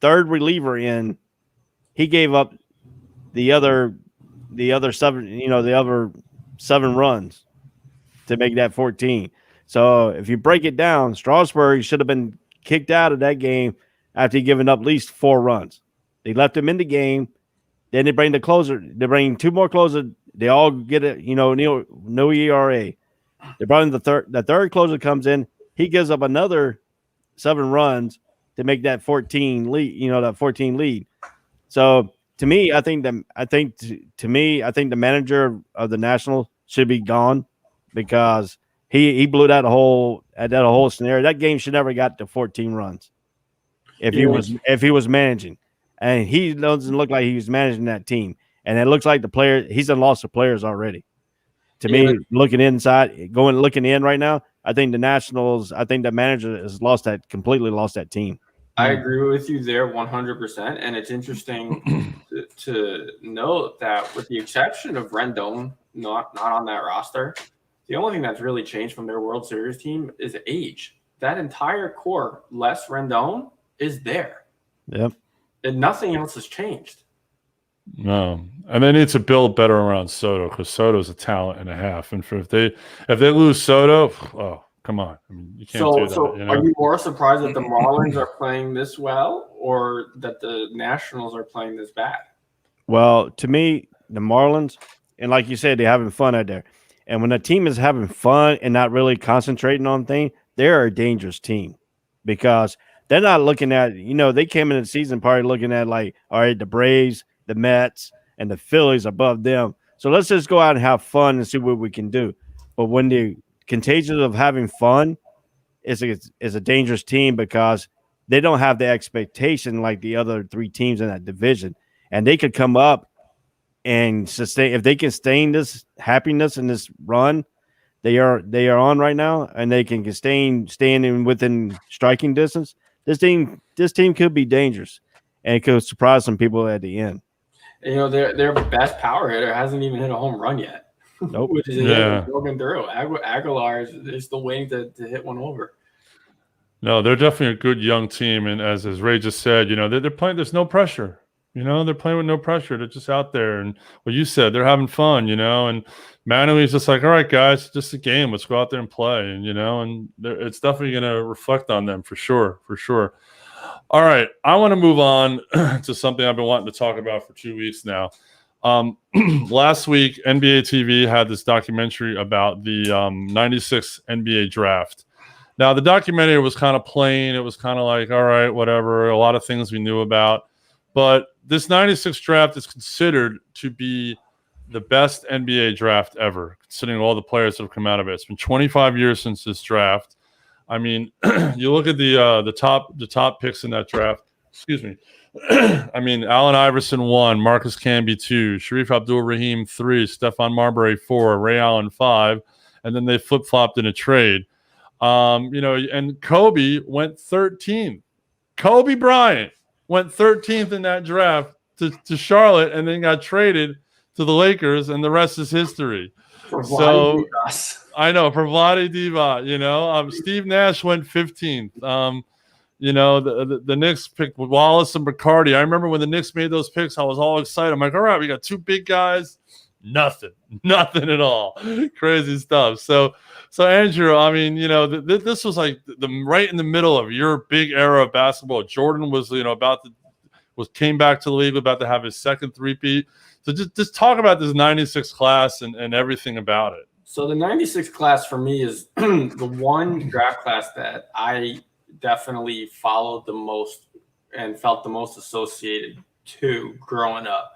3rd reliever in, he gave up the other 7 runs to make that 14. So if you break it down, Strasburg should have been kicked out of that game after he given up at least 4 runs. They left him in the game. Then they bring the closer. They bring 2 more closers. They all get it, no ERA. They brought in the third closer comes in. He gives up another 7 runs to make that 14 lead. So to me, I think the manager of the Nationals should be gone because he blew that whole scenario. That game should never got to 14 runs if he was managing, and he doesn't look like he was managing that team. And it looks like he's done lost the players already. To me, looking in right now, I think the Nationals, I think the manager has completely lost that team. I agree with you there 100%. And it's interesting to note that with the exception of Rendon, not on that roster, the only thing that's really changed from their World Series team is age. That entire core, less Rendon, is there. Yep. And nothing else has changed. No, and they need to build better around Soto because Soto's a talent and a half. And if they lose Soto, oh, come on, I mean, you can't do that. So are you more surprised that the Marlins are playing this well, or that the Nationals are playing this bad? Well, to me, the Marlins, and like you said, they're having fun out there. And when a team is having fun and not really concentrating on things, they're a dangerous team because they're not looking at, they came in the season probably looking at like, all right, the Braves, the Mets, and the Phillies above them. So let's just go out and have fun and see what we can do. But when the contagion of having fun is a dangerous team because they don't have the expectation like the other three teams in that division. And they could come up and sustain, if they can sustain this happiness and this run they are on right now, and they can staying within striking distance, this team could be dangerous, and it could surprise some people at the end. Their best power hitter hasn't even hit a home run yet. Nope. Which is broken through. Aguilar is still waiting to hit one over. No, they're definitely a good young team, and as Ray just said, they're playing. There's no pressure. They're playing with no pressure. They're just out there, and what you said, they're having fun. And Manuel's just like, all right, guys, it's just a game. Let's go out there and play. And and it's definitely going to reflect on them for sure. All right, I want to move on to something I've been wanting to talk about for 2 weeks now. Last week, NBA TV had this documentary about the 96 NBA draft. Now, the documentary was kind of plain. It was kind of like, all right, whatever, a lot of things we knew about. But this 96 draft is considered to be the best NBA draft ever, considering all the players that have come out of it. It's been 25 years since this draft. I mean, you look at the top picks in that draft. Excuse me. I mean, Allen Iverson 1, Marcus Camby 2, Sharif Abdul-Rahim 3, Stephon Marbury 4, Ray Allen 5, and then they flip-flopped in a trade. And Kobe went 13th. Kobe Bryant went 13th in that draft to Charlotte, and then got traded to the Lakers, and the rest is history. So I know, for Vlade Divac, Steve Nash went 15th. The Knicks picked Wallace and McCarty. I remember when the Knicks made those picks, I was all excited. I'm like, all right, we got two big guys. Nothing at all. Crazy stuff. So Andrew, I mean, this was like the right in the middle of your big era of basketball. Jordan was, came back to the league, about to have his second three-peat. So just talk about this 96 class and everything about it. So the 96 class for me is the one draft class that I definitely followed the most and felt the most associated to growing up.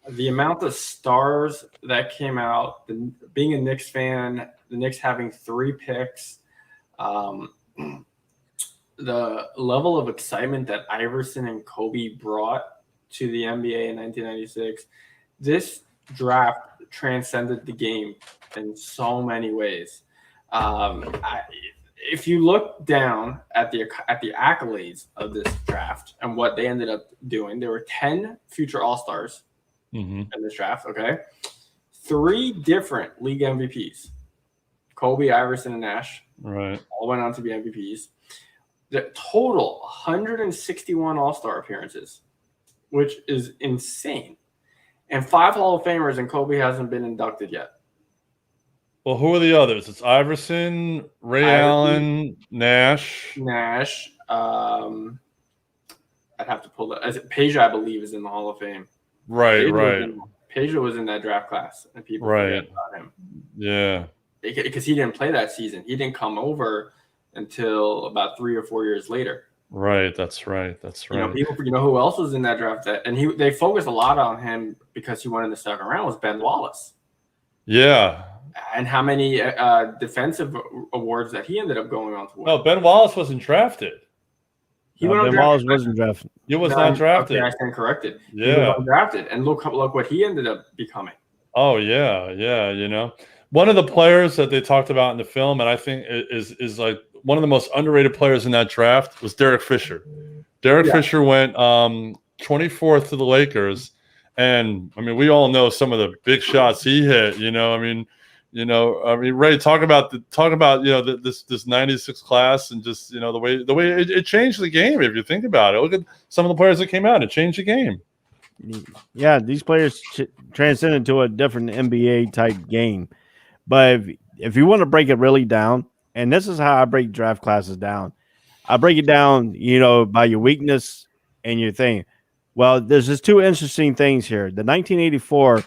The amount of stars that came out, being a Knicks fan, the Knicks having 3 picks, the level of excitement that Iverson and Kobe brought to the NBA in 1996, this draft transcended the game in so many ways. If you look down at the accolades of this draft and what they ended up doing, there were 10 future All-Stars in this draft, okay? 3 different league MVPs. Kobe, Iverson, and Nash. Right. All went on to be MVPs. The total 161 All-Star appearances, which is insane. And 5 Hall of Famers, and Kobe hasn't been inducted yet. Well, who are the others? It's Iverson, Ray Allen, Nash. I'd have to pull that. Peja, I believe, is in the Hall of Fame. Right. Peja was in that draft class, and people forget about him. Yeah. Because he didn't play that season. He didn't come over until about 3 or 4 years later. Right. That's right. People, who else was in that draft? They focused a lot on him because he went in the second round, was Ben Wallace. Yeah. And how many defensive awards that he ended up going on to win. No, Ben Wallace wasn't drafted. Ben Wallace wasn't drafted. He was not drafted. Okay, I stand corrected. Yeah. He was undrafted. And look what he ended up becoming. Oh, yeah. One of the players that they talked about in the film, and I think is like one of the most underrated players in that draft, was Derek Fisher. Derek Fisher went 24th to the Lakers. And I mean, we all know some of the big shots he hit, Ray, talk about this 96 class and just, the way it changed the game. If you think about it, look at some of the players that came out, it changed the game. Yeah. These players transcended to a different NBA type game. But if you want to break it really down, and this is how I break draft classes down, I break it down, by your weakness and your thing. Well, there's just two interesting things here. The 1984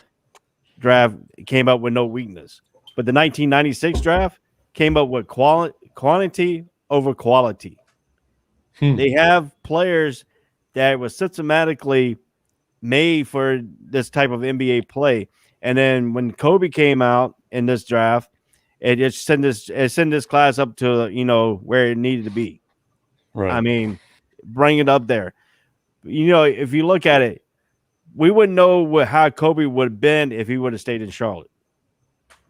draft came up with no weakness, but the 1996 draft came up with quantity over quality. They have players that were systematically made for this type of NBA play. And then when Kobe came out in this draft, it just sent this class up to, where it needed to be. Right. I mean, bring it up there. If you look at it, we wouldn't know how Kobe would have been if he would have stayed in Charlotte.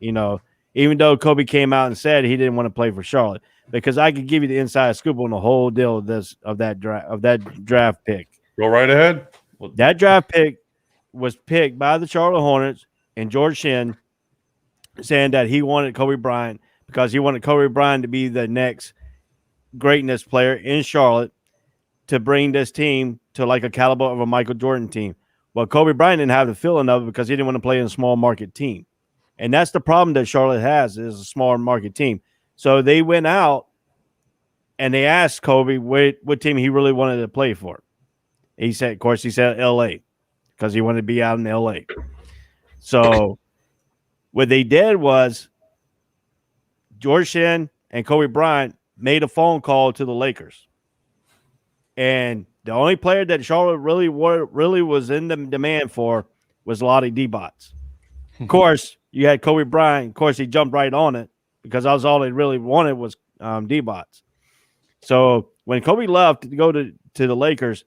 Even though Kobe came out and said he didn't want to play for Charlotte, because I could give you the inside scoop on the whole deal of that draft pick. Go right ahead. That draft pick was picked by the Charlotte Hornets and George Shinn, saying that he wanted Kobe Bryant because he wanted Kobe Bryant to be the next greatness player in Charlotte to bring this team to like a caliber of a Michael Jordan team. Well, Kobe Bryant didn't have the feeling of it because he didn't want to play in a small market team. And that's the problem that Charlotte has, is a small market team. So they went out and they asked Kobe what team he really wanted to play for. He said LA, because he wanted to be out in LA. So what they did was George Shinn and Kobe Bryant made a phone call to the Lakers. And the only player that Charlotte really was in the demand for was Lottie Divac. Of course, you had Kobe Bryant. Of course, he jumped right on it because that was all they really wanted was Divac. So when Kobe left to go to the Lakers,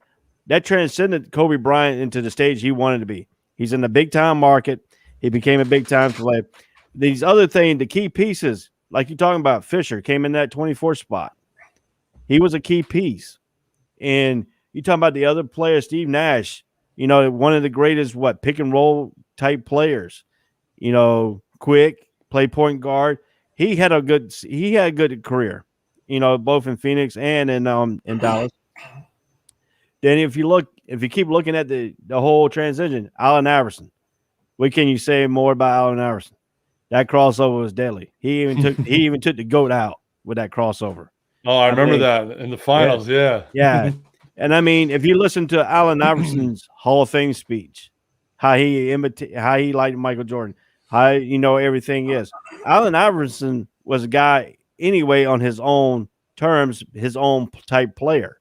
that transcended Kobe Bryant into the stage he wanted to be. He's in the big-time market. He became a big-time player. These other things, the key pieces, like you're talking about, Fisher came in that 24 spot. He was a key piece. And you talking about the other player, Steve Nash, one of the greatest, pick and roll type players, quick, play point guard. He had a good career, both in Phoenix and in Dallas. Then if you keep looking at the whole transition, Allen Iverson, what can you say more about Allen Iverson? That crossover was deadly. He even took the GOAT out with that crossover. Oh, I remember that in the finals. Yeah. Yeah. And I mean, if you listen to Allen Iverson's Hall of Fame speech, how he liked Michael Jordan, how everything is. Allen Iverson was a guy anyway on his own terms, his own type player.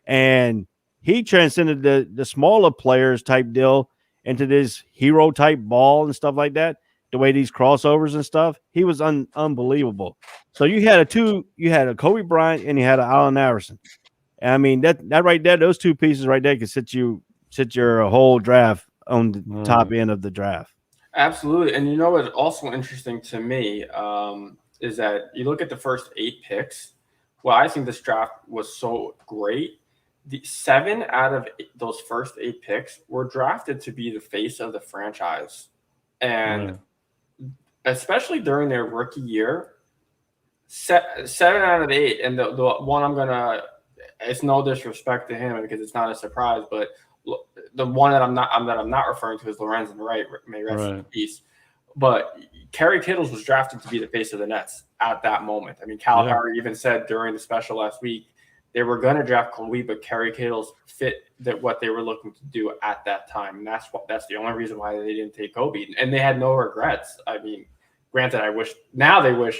And he transcended the smaller players type deal into this hero type ball and stuff like that. The way these crossovers and stuff, he was unbelievable. So you had a Kobe Bryant and you had an Allen Iverson. And I mean that right there, those two pieces right there could sit your whole draft on the top end of the draft. Absolutely. And what's also interesting to me is that you look at the first 8 picks. Well, I think this draft was so great. The 7 out of those first 8 picks were drafted to be the face of the franchise. And especially during their rookie year, 7 out of 8. And the one it's no disrespect to him because it's not a surprise, but the one that I'm not referring to is Lorenzen Wright, may rest in peace. But Kerry Kittles was drafted to be the face of the Nets at that moment. I mean, Calipari even said during the special last week they were going to draft Kobe, but Kerry Kittles fit what they were looking to do at that time. And that's the only reason why they didn't take Kobe. And they had no regrets. I mean, granted, they wish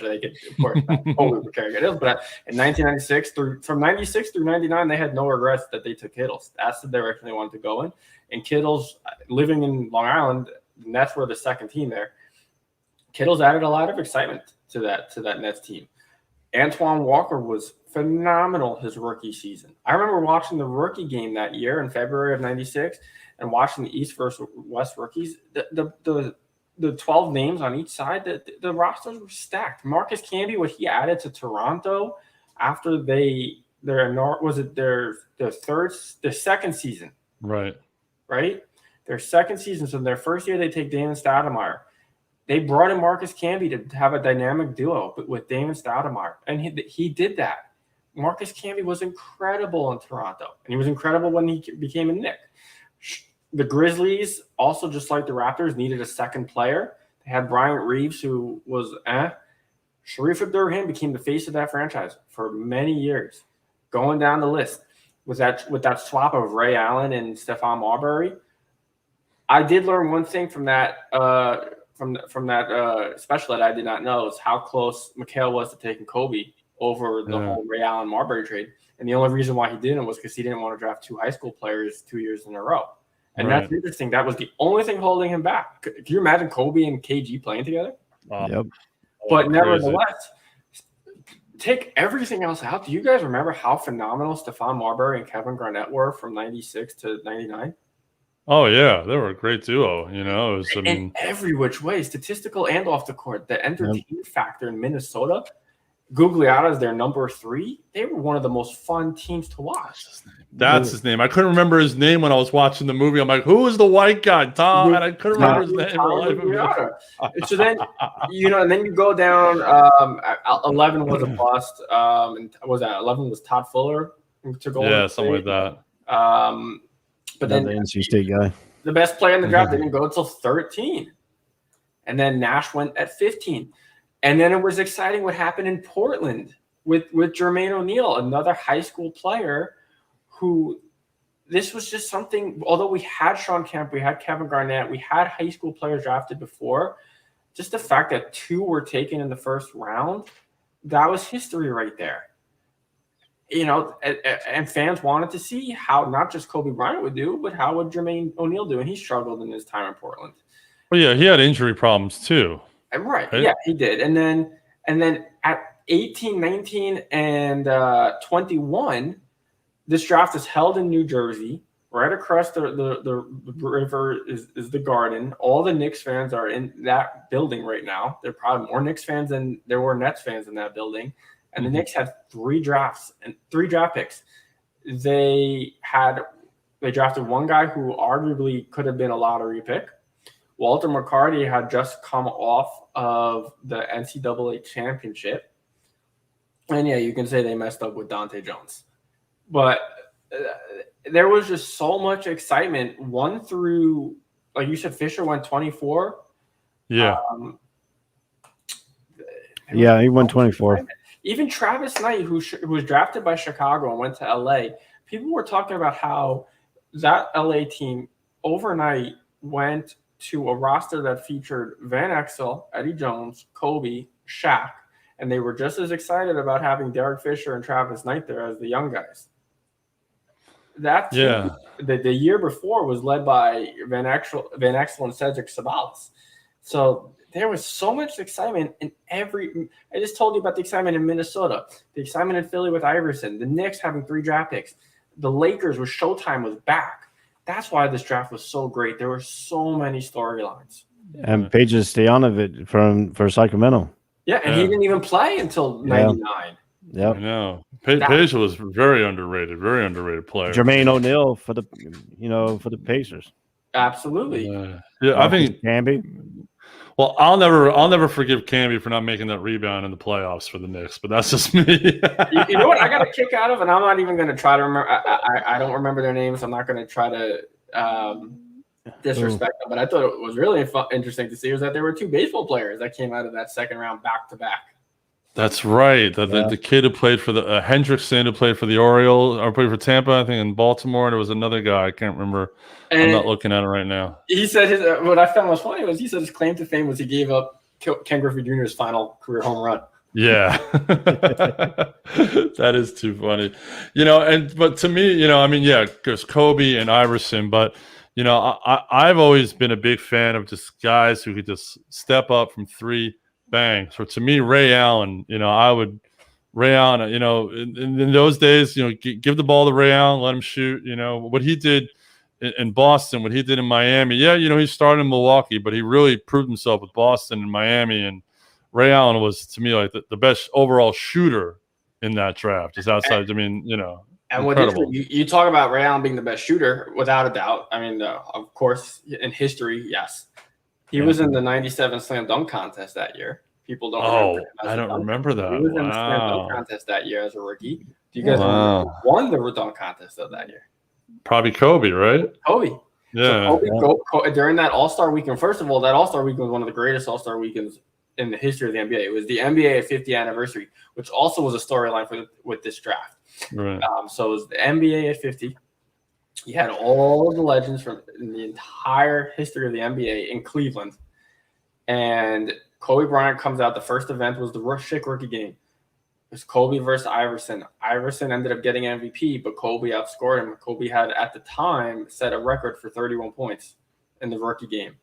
that they could, of course, Kobe would Kerry Kittles. But in 1996, from 96 through 99, they had no regrets that they took Kittles. That's the direction they wanted to go in. And Kittles, living in Long Island, the Nets were the second team there. Kittles added a lot of excitement to that Nets team. Antoine Walker was phenomenal his rookie season. I remember watching the rookie game that year in February of 96 and watching the East versus West rookies. The 12 names on each side, the rosters were stacked. Marcus Camby, what he added to Toronto after they their second season. Right. Their second season. So their first year, they take Damon Stoudemire. They brought in Marcus Camby to have a dynamic duo with Damon Stoudemire, and he did that. Marcus Camby was incredible in Toronto, and he was incredible when he became a Knick. The Grizzlies, also just like the Raptors, needed a second player. They had Bryant Reeves, who was Sharif Abdur-Rahim became the face of that franchise for many years. Going down the list with that swap of Ray Allen and Stephon Marbury, I did learn one thing from that from that special that I did not know is how close McHale was to taking Kobe over the whole Ray Allen Marbury trade. And the only reason why he didn't was because he didn't want to draft 2 high school players 2 years in a row. And that's interesting. That was the only thing holding him back. Can you imagine Kobe and KG playing together? Yep. But nevertheless, take everything else out. Do you guys remember how phenomenal Stephon Marbury and Kevin Garnett were from 96 to 99? Oh, yeah. They were a great duo. You know, it was, in every which way, statistical and off the court. The entertainment factor in Minnesota, Gugliotta is their number 3. They were one of the most fun teams to watch. That's his name. I couldn't remember his name when I was watching the movie. I'm like, who is the white guy? Tom. And I couldn't remember his name. So then, and then you go down. 11 was a bust. And was that 11 was Todd Fuller to go? Yeah, something like that. But then the NC State guy, the best player in the draft, didn't go until 13, and then Nash went at 15. And then it was exciting what happened in Portland with Jermaine O'Neal, another high school player who this was just something, although we had Sean Kemp, we had Kevin Garnett, we had high school players drafted before, just the fact that 2 were taken in the first round, that was history right there. And fans wanted to see how not just Kobe Bryant would do, but how would Jermaine O'Neal do, and he struggled in his time in Portland. Well, yeah, he had injury problems too. Right. Yeah, he did. And then at 18, 19, and 21, this draft is held in New Jersey. Right across the river is the Garden. All the Knicks fans are in that building right now. There are probably more Knicks fans than there were Nets fans in that building. And the Knicks had 3 drafts and 3 draft picks. They drafted one guy who arguably could have been a lottery pick. Walter McCarty had just come off of the NCAA championship. And yeah, you can say they messed up with Dante Jones. But there was just so much excitement. 1 through, like you said, Fisher went 24. Yeah. He went 24. Even Travis Knight, who was drafted by Chicago and went to LA, people were talking about how that LA team overnight went to a roster that featured Van Exel, Eddie Jones, Kobe, Shaq, and they were just as excited about having Derek Fisher and Travis Knight there as the young guys. That team, the year before was led by Van Exel and Cedric Sabalas. So there was so much excitement in every – I just told you about the excitement in Minnesota, the excitement in Philly with Iverson, the Knicks having 3 draft picks, the Lakers with Showtime was back. That's why this draft was so great. There were so many storylines. And Pages Stoyanovich for Sacramento. Yeah, and he didn't even play until 99. Yeah, I know. Page was very underrated player. Jermaine O'Neal for the Pacers. Absolutely. I think Camby. Well, I'll never forgive Camby for not making that rebound in the playoffs for the Knicks, but that's just me. You know what I got a kick out of, and I'm not even going to try to remember. I don't remember their names. I'm not going to try to disrespect them, but I thought it was really interesting to see was that there were 2 baseball players that came out of that second round back to back. That's right. The kid who played for the Hendrickson, who played for the Orioles or played for Tampa, I think in Baltimore. And there was another guy I can't remember. And I'm not looking at it right now. He said what I found was funny was he said his claim to fame was he gave up Ken Griffey Jr.'s final career home run. Yeah, that is too funny. But to me, there's Kobe and Iverson, but I've always been a big fan of just guys who could just step up from 3. Bang. So to me, Ray Allen, in those days, give the ball to Ray Allen, let him shoot. What he did in Boston, what he did in Miami. Yeah, he started in Milwaukee, but he really proved himself with Boston and Miami. And Ray Allen was, to me, like the best overall shooter in that draft. Just outside, I mean, you know, and what you talk about Ray Allen being the best shooter, without a doubt. I mean, of course, in history, yes, he was in the '97 slam dunk contest that year. People don't. I don't remember that. He was in the slam dunk contest that year as a rookie. Do you guys remember who won the dunk contest of that year? Probably Kobe, right? Kobe. Yeah. So Kobe, during that All-Star weekend, first of all, that All-Star weekend was one of the greatest All-Star weekends in the history of the NBA. It was the NBA 50th anniversary, which also was a storyline with this draft. Right. So it was the NBA at 50. You had all the legends from the entire history of the NBA in Cleveland. And Kobe Bryant comes out. The first event was the Shaq rookie game. It was Kobe versus Iverson. Iverson ended up getting MVP, but Kobe outscored him. Kobe had, at the time, set a record for 31 points in the rookie game.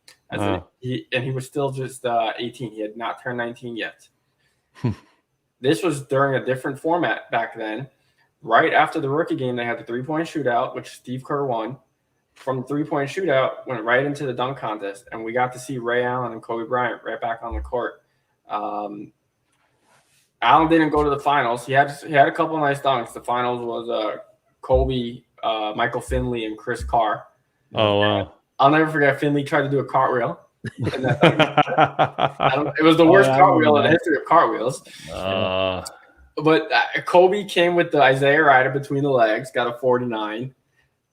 He was still just 18. He had not turned 19 yet. This was during a different format back then. Right after the rookie game, they had the three-point shootout, which Steve Kerr won. From the three-point shootout, went right into the dunk contest, and we got to see Ray Allen and Kobe Bryant right back on the court. Allen didn't go to the finals. He had a couple of nice dunks. The finals was Kobe, Michael Finley, and Chris Carr. Oh, wow. I'll never forget Finley tried to do a cartwheel. It was the worst cartwheel in the history of cartwheels. But Kobe came with the Isaiah Rider between the legs, got a 49.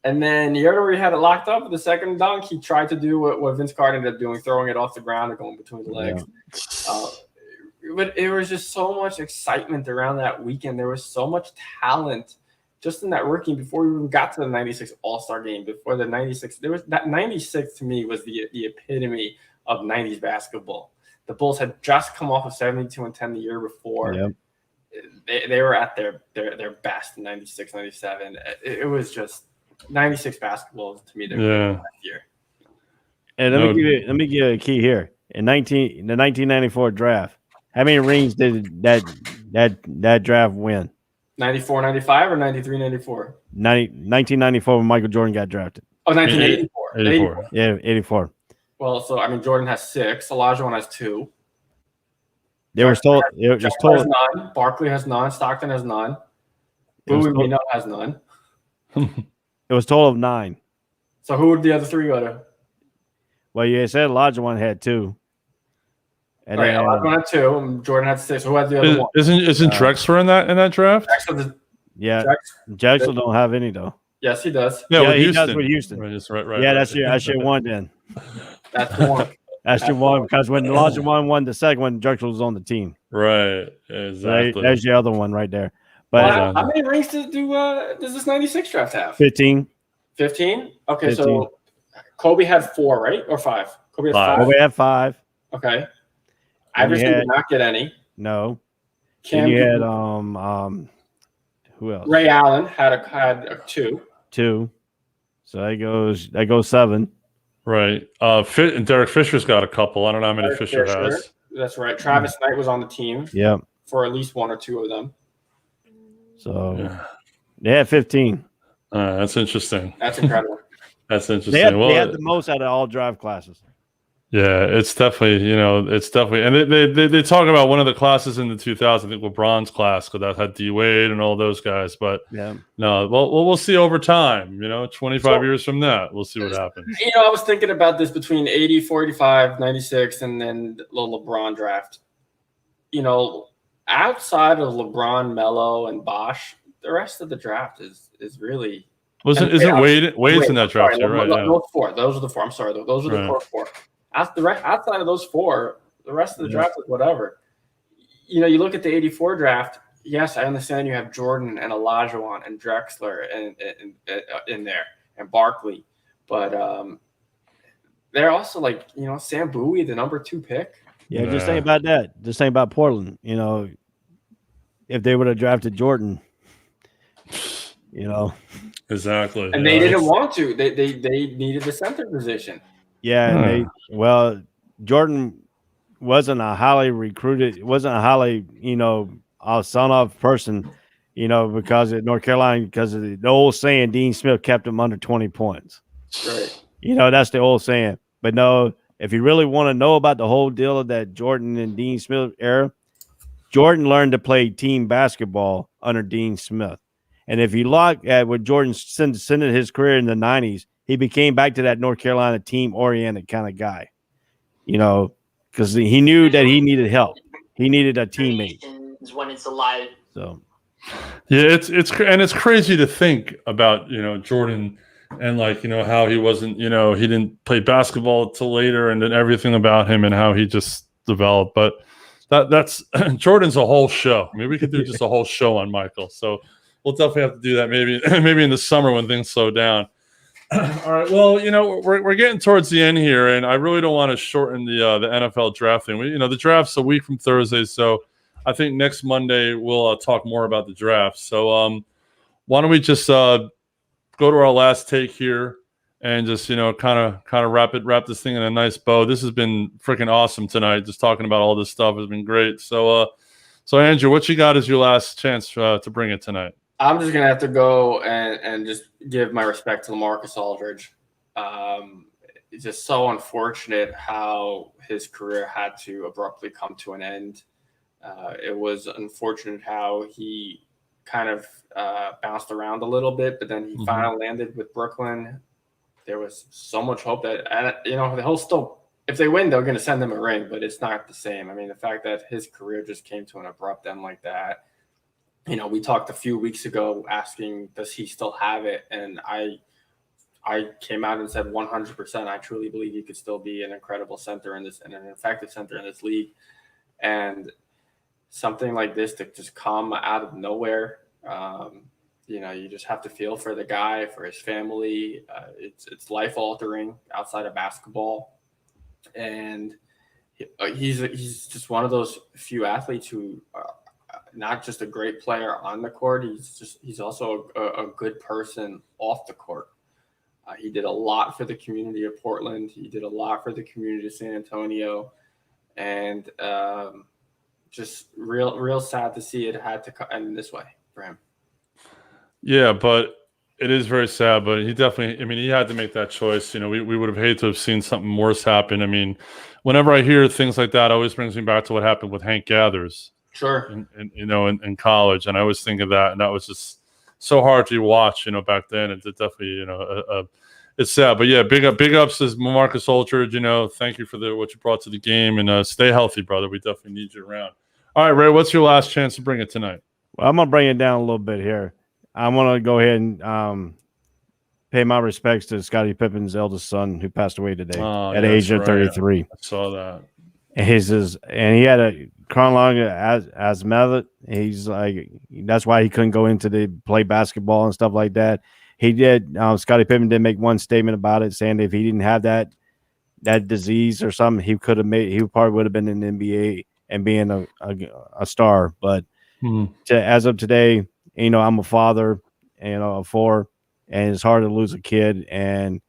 And then he already had it locked up with the second dunk. He tried to do what Vince Carter ended up doing, throwing it off the ground and going between the legs. Yeah. But it was just so much excitement around that weekend. There was so much talent just in that rookie before we even got to the 96 All-Star game. Before the 96, there was that 96 to me was the epitome of 90s basketball. The Bulls had just come off of 72-10 the year before. Yep. They were at their best in 96, 97. It was just 96 basketball to me. That year. And let me give you a key here. In the 1994 draft, how many rings did that draft win? 94, 95 or 93, 94? 1994 when Michael Jordan got drafted. Oh, 1984. 84. Yeah, 84. Well, so I mean, Jordan has 6. Olajuwon has 2. They were told. Has none. Barkley has none. Stockton has none. Bowie Mino has none. It was total of 9. So who would the other 3 go to? Well, you said Olajuwon had 2. And then Olajuwon had 2. And Jordan had 6. Who had the other one? Isn't Drexler in that draft? Drexler don't have any though. Yes, he does. Yeah, he does with Houston. Right. Yeah, that's your one then. That's the one. That's your one because when Olajuwon won the second one, Drexler was on the team. Right. Exactly. So there's your other one right there. But how many rings does this 96 draft have? 15. 15? Okay, 15. So Kobe had 4, right? Or 5? Kobe had 5. Kobe had 5. Okay. Iverson did not get any. No. And you had who else? Ray Allen had a 2. 2. So that goes 7. Right. And Derek Fisher's got a couple. I don't know how many Fisher has. That's right. Travis Knight was on the team. Yeah. For at least 1 or 2 of them. So they had 15. That's interesting. That's incredible. That's interesting. They had the most out of all draft classes. Yeah, it's definitely, and they talk about one of the classes in the 2000s, I think LeBron's class, because that had D Wade and all those guys. But no, we'll see over time. 25 years from that, we'll see what happens. I was thinking about this between 84, 85, 96, and then the LeBron draft. Outside of LeBron, Melo, and Bosh, the rest of the draft is really. Isn't Wade's in that draft? Sorry, right? Those 4. Those are the 4. I'm sorry, those are the core 4. Outside of those 4, the rest of the draft is whatever. You look at the 84 draft. Yes, I understand you have Jordan and Olajuwon and Drexler and in there and Barkley, but they're also like Sam Bowie, the number 2 pick. Yeah, just think about that. Just think about Portland. If they would have drafted Jordan, exactly, and they didn't want to. They needed the center position. Yeah, Jordan wasn't a highly recruited, wasn't a highly, son-of person, because at North Carolina, because of the old saying, Dean Smith kept him under 20 points. Right. That's the old saying. But no, if you really want to know about the whole deal of that Jordan and Dean Smith era, Jordan learned to play team basketball under Dean Smith. And if you look at what Jordan ended his career in the 90s, he became back to that North Carolina team-oriented kind of guy, because he knew that he needed help. He needed a teammate. When it's alive. So, yeah, it's crazy to think about, Jordan and how he wasn't, he didn't play basketball till later, and then everything about him and how he just developed. But that's Jordan's a whole show. I mean, we could do just a whole show on Michael. So we'll definitely have to do that maybe in the summer when things slow down. All right. Well, we're getting towards the end here, and I really don't want to shorten the NFL draft thing. The draft's a week from Thursday, so I think next Monday we'll talk more about the draft. So why don't we just go to our last take here and just kind of wrap this thing in a nice bow. This has been freaking awesome tonight. Just talking about all this stuff has been great. So Andrew, what you got as your last chance to bring it tonight? I'm just going to have to go and just give my respect to LaMarcus Aldridge. It's just so unfortunate how his career had to abruptly come to an end. It was unfortunate how he kind of bounced around a little bit, but then he finally landed with Brooklyn. There was so much hope that, he'll still, if they win, they're going to send him a ring, but it's not the same. I mean, the fact that his career just came to an abrupt end like that. We talked a few weeks ago asking, does he still have it? And I came out and said 100%. I truly believe he could still be an incredible center and an effective center in this league. And something like this to just come out of nowhere, you just have to feel for the guy, for his family. It's life altering outside of basketball, and he's just one of those few athletes who. Not just a great player on the court. He's also a good person off the court. He did a lot for the community of Portland. He did a lot for the community of San Antonio, and just real sad to see it had to end this way for him. Yeah, but it is very sad. But he definitely, he had to make that choice. We would have hated to have seen something worse happen. I mean, whenever I hear things like that, it always brings me back to what happened with Hank Gathers. Sure. In college, and I always think of that, and that was just so hard to watch, back then. It's definitely, it's sad, but yeah, big ups to LaMarcus Aldridge. Thank you for what you brought to the game, and stay healthy, brother. We definitely need you around. All right, Ray, what's your last chance to bring it tonight? Well, I'm gonna bring it down a little bit here. I'm gonna go ahead and pay my respects to Scottie Pippen's eldest son, who passed away today at age of 33. I saw that. And he had a chronological asthma. He's that's why he couldn't go into the play basketball and stuff like that. He did. Scottie Pippen did make one statement about it, saying if he didn't have that disease or something, he probably would have been in the NBA and being a star. But as of today, I'm a father, of 4, and it's hard to lose a kid and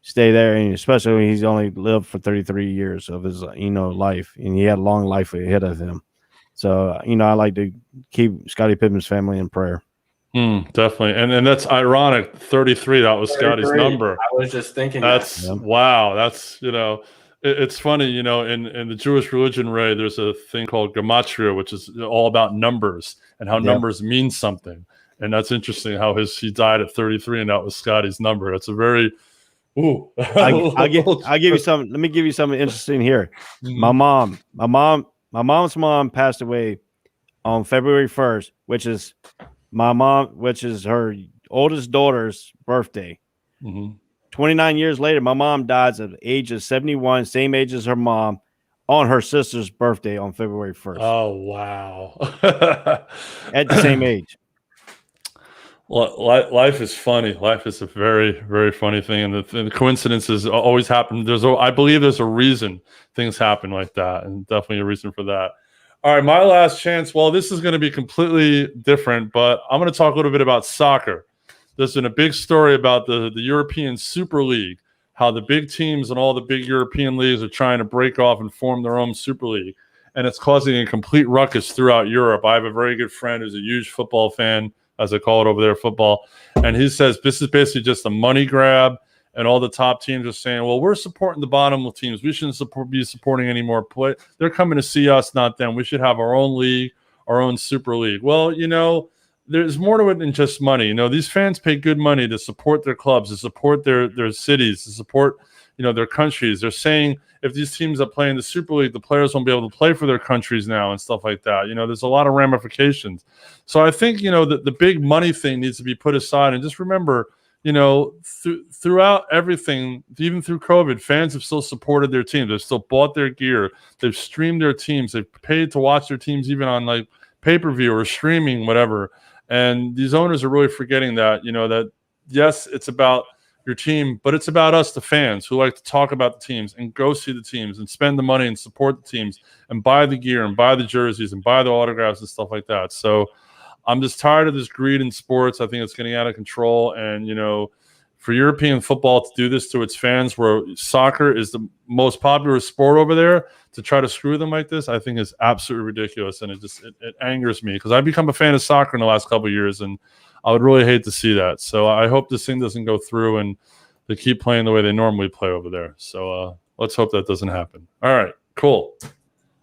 stay there, and especially when he's only lived for 33 years of his, life, and he had a long life ahead of him. So, I like to keep Scottie Pippen's family in prayer. Definitely, and that's ironic. 33, that was 33. Scotty's number. I was just thinking. Wow. That's it's funny. In the Jewish religion, Ray, there's a thing called gematria, which is all about numbers and how numbers mean something. And that's interesting. How he died at 33, and that was Scotty's number. That's a very I'll give you something. Let me give you something interesting here. My mom's mom passed away on February 1st, which is her oldest daughter's birthday. 29 years later, my mom dies at the age of 71, same age as her mom, on her sister's birthday on February 1st. Oh, wow. At the same age. Well, life is funny. Life is a very, very funny thing, and the coincidences always happen. I believe there's a reason things happen like that, and definitely a reason for that. All right, my last chance. Well, this is going to be completely different, but I'm going to talk a little bit about soccer. There's been a big story about the European Super League, how the big teams and all the big European leagues are trying to break off and form their own Super League, and it's causing a complete ruckus throughout Europe. I have a very good friend who's a huge football fan, as I call it over there, football. And he says this is basically just a money grab, and all the top teams are saying, well, we're supporting the bottom teams. We shouldn't be supporting any more play. They're coming to see us, not them. We should have our own league, our own Super League. Well, there's more to it than just money. These fans pay good money to support their clubs, to support their cities, to support, their countries. They're saying if these teams are playing the Super League, the players won't be able to play for their countries now and stuff like that. There's a lot of ramifications. So I think, the big money thing needs to be put aside. And just remember, throughout everything, even through COVID, fans have still supported their teams. They've still bought their gear. They've streamed their teams. They've paid to watch their teams even on like pay-per-view or streaming, whatever. And these owners are really forgetting that, that yes, it's about your team, but it's about us, the fans, who like to talk about the teams and go see the teams and spend the money and support the teams and buy the gear and buy the jerseys and buy the autographs and stuff like that. So I'm just tired of this greed in sports. I think it's getting out of control. And, for European football to do this to its fans, where soccer is the most popular sport over there, to try to screw them like this, I think is absolutely ridiculous. And it angers me, because I've become a fan of soccer in the last couple of years, and I would really hate to see that. So I hope this thing doesn't go through and they keep playing the way they normally play over there. So let's hope that doesn't happen. All right, cool.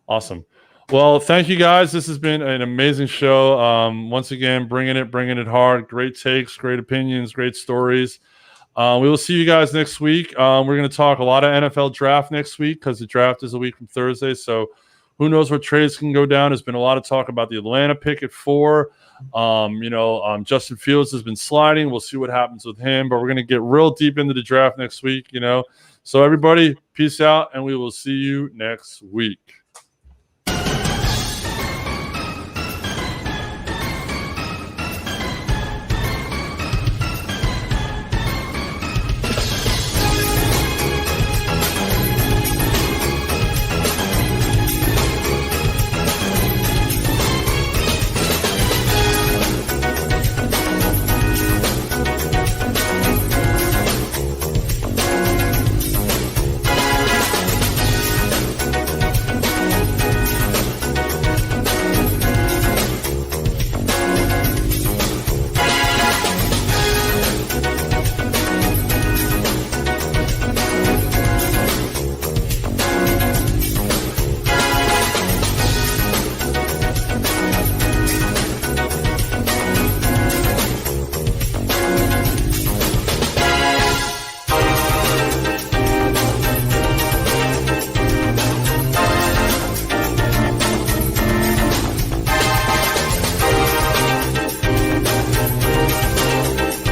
Awesome. Well, thank you guys. This has been an amazing show. Once again, bringing it hard. Great takes, great opinions, great stories. We will see you guys next week. We're going to talk a lot of NFL draft next week, because the draft is a week from Thursday. So who knows what trades can go down. There's been a lot of talk about the Atlanta pick at 4. Justin Fields has been sliding. We'll see what happens with him, but we're going to get real deep into the draft next week, So everybody, peace out, and we will see you next week.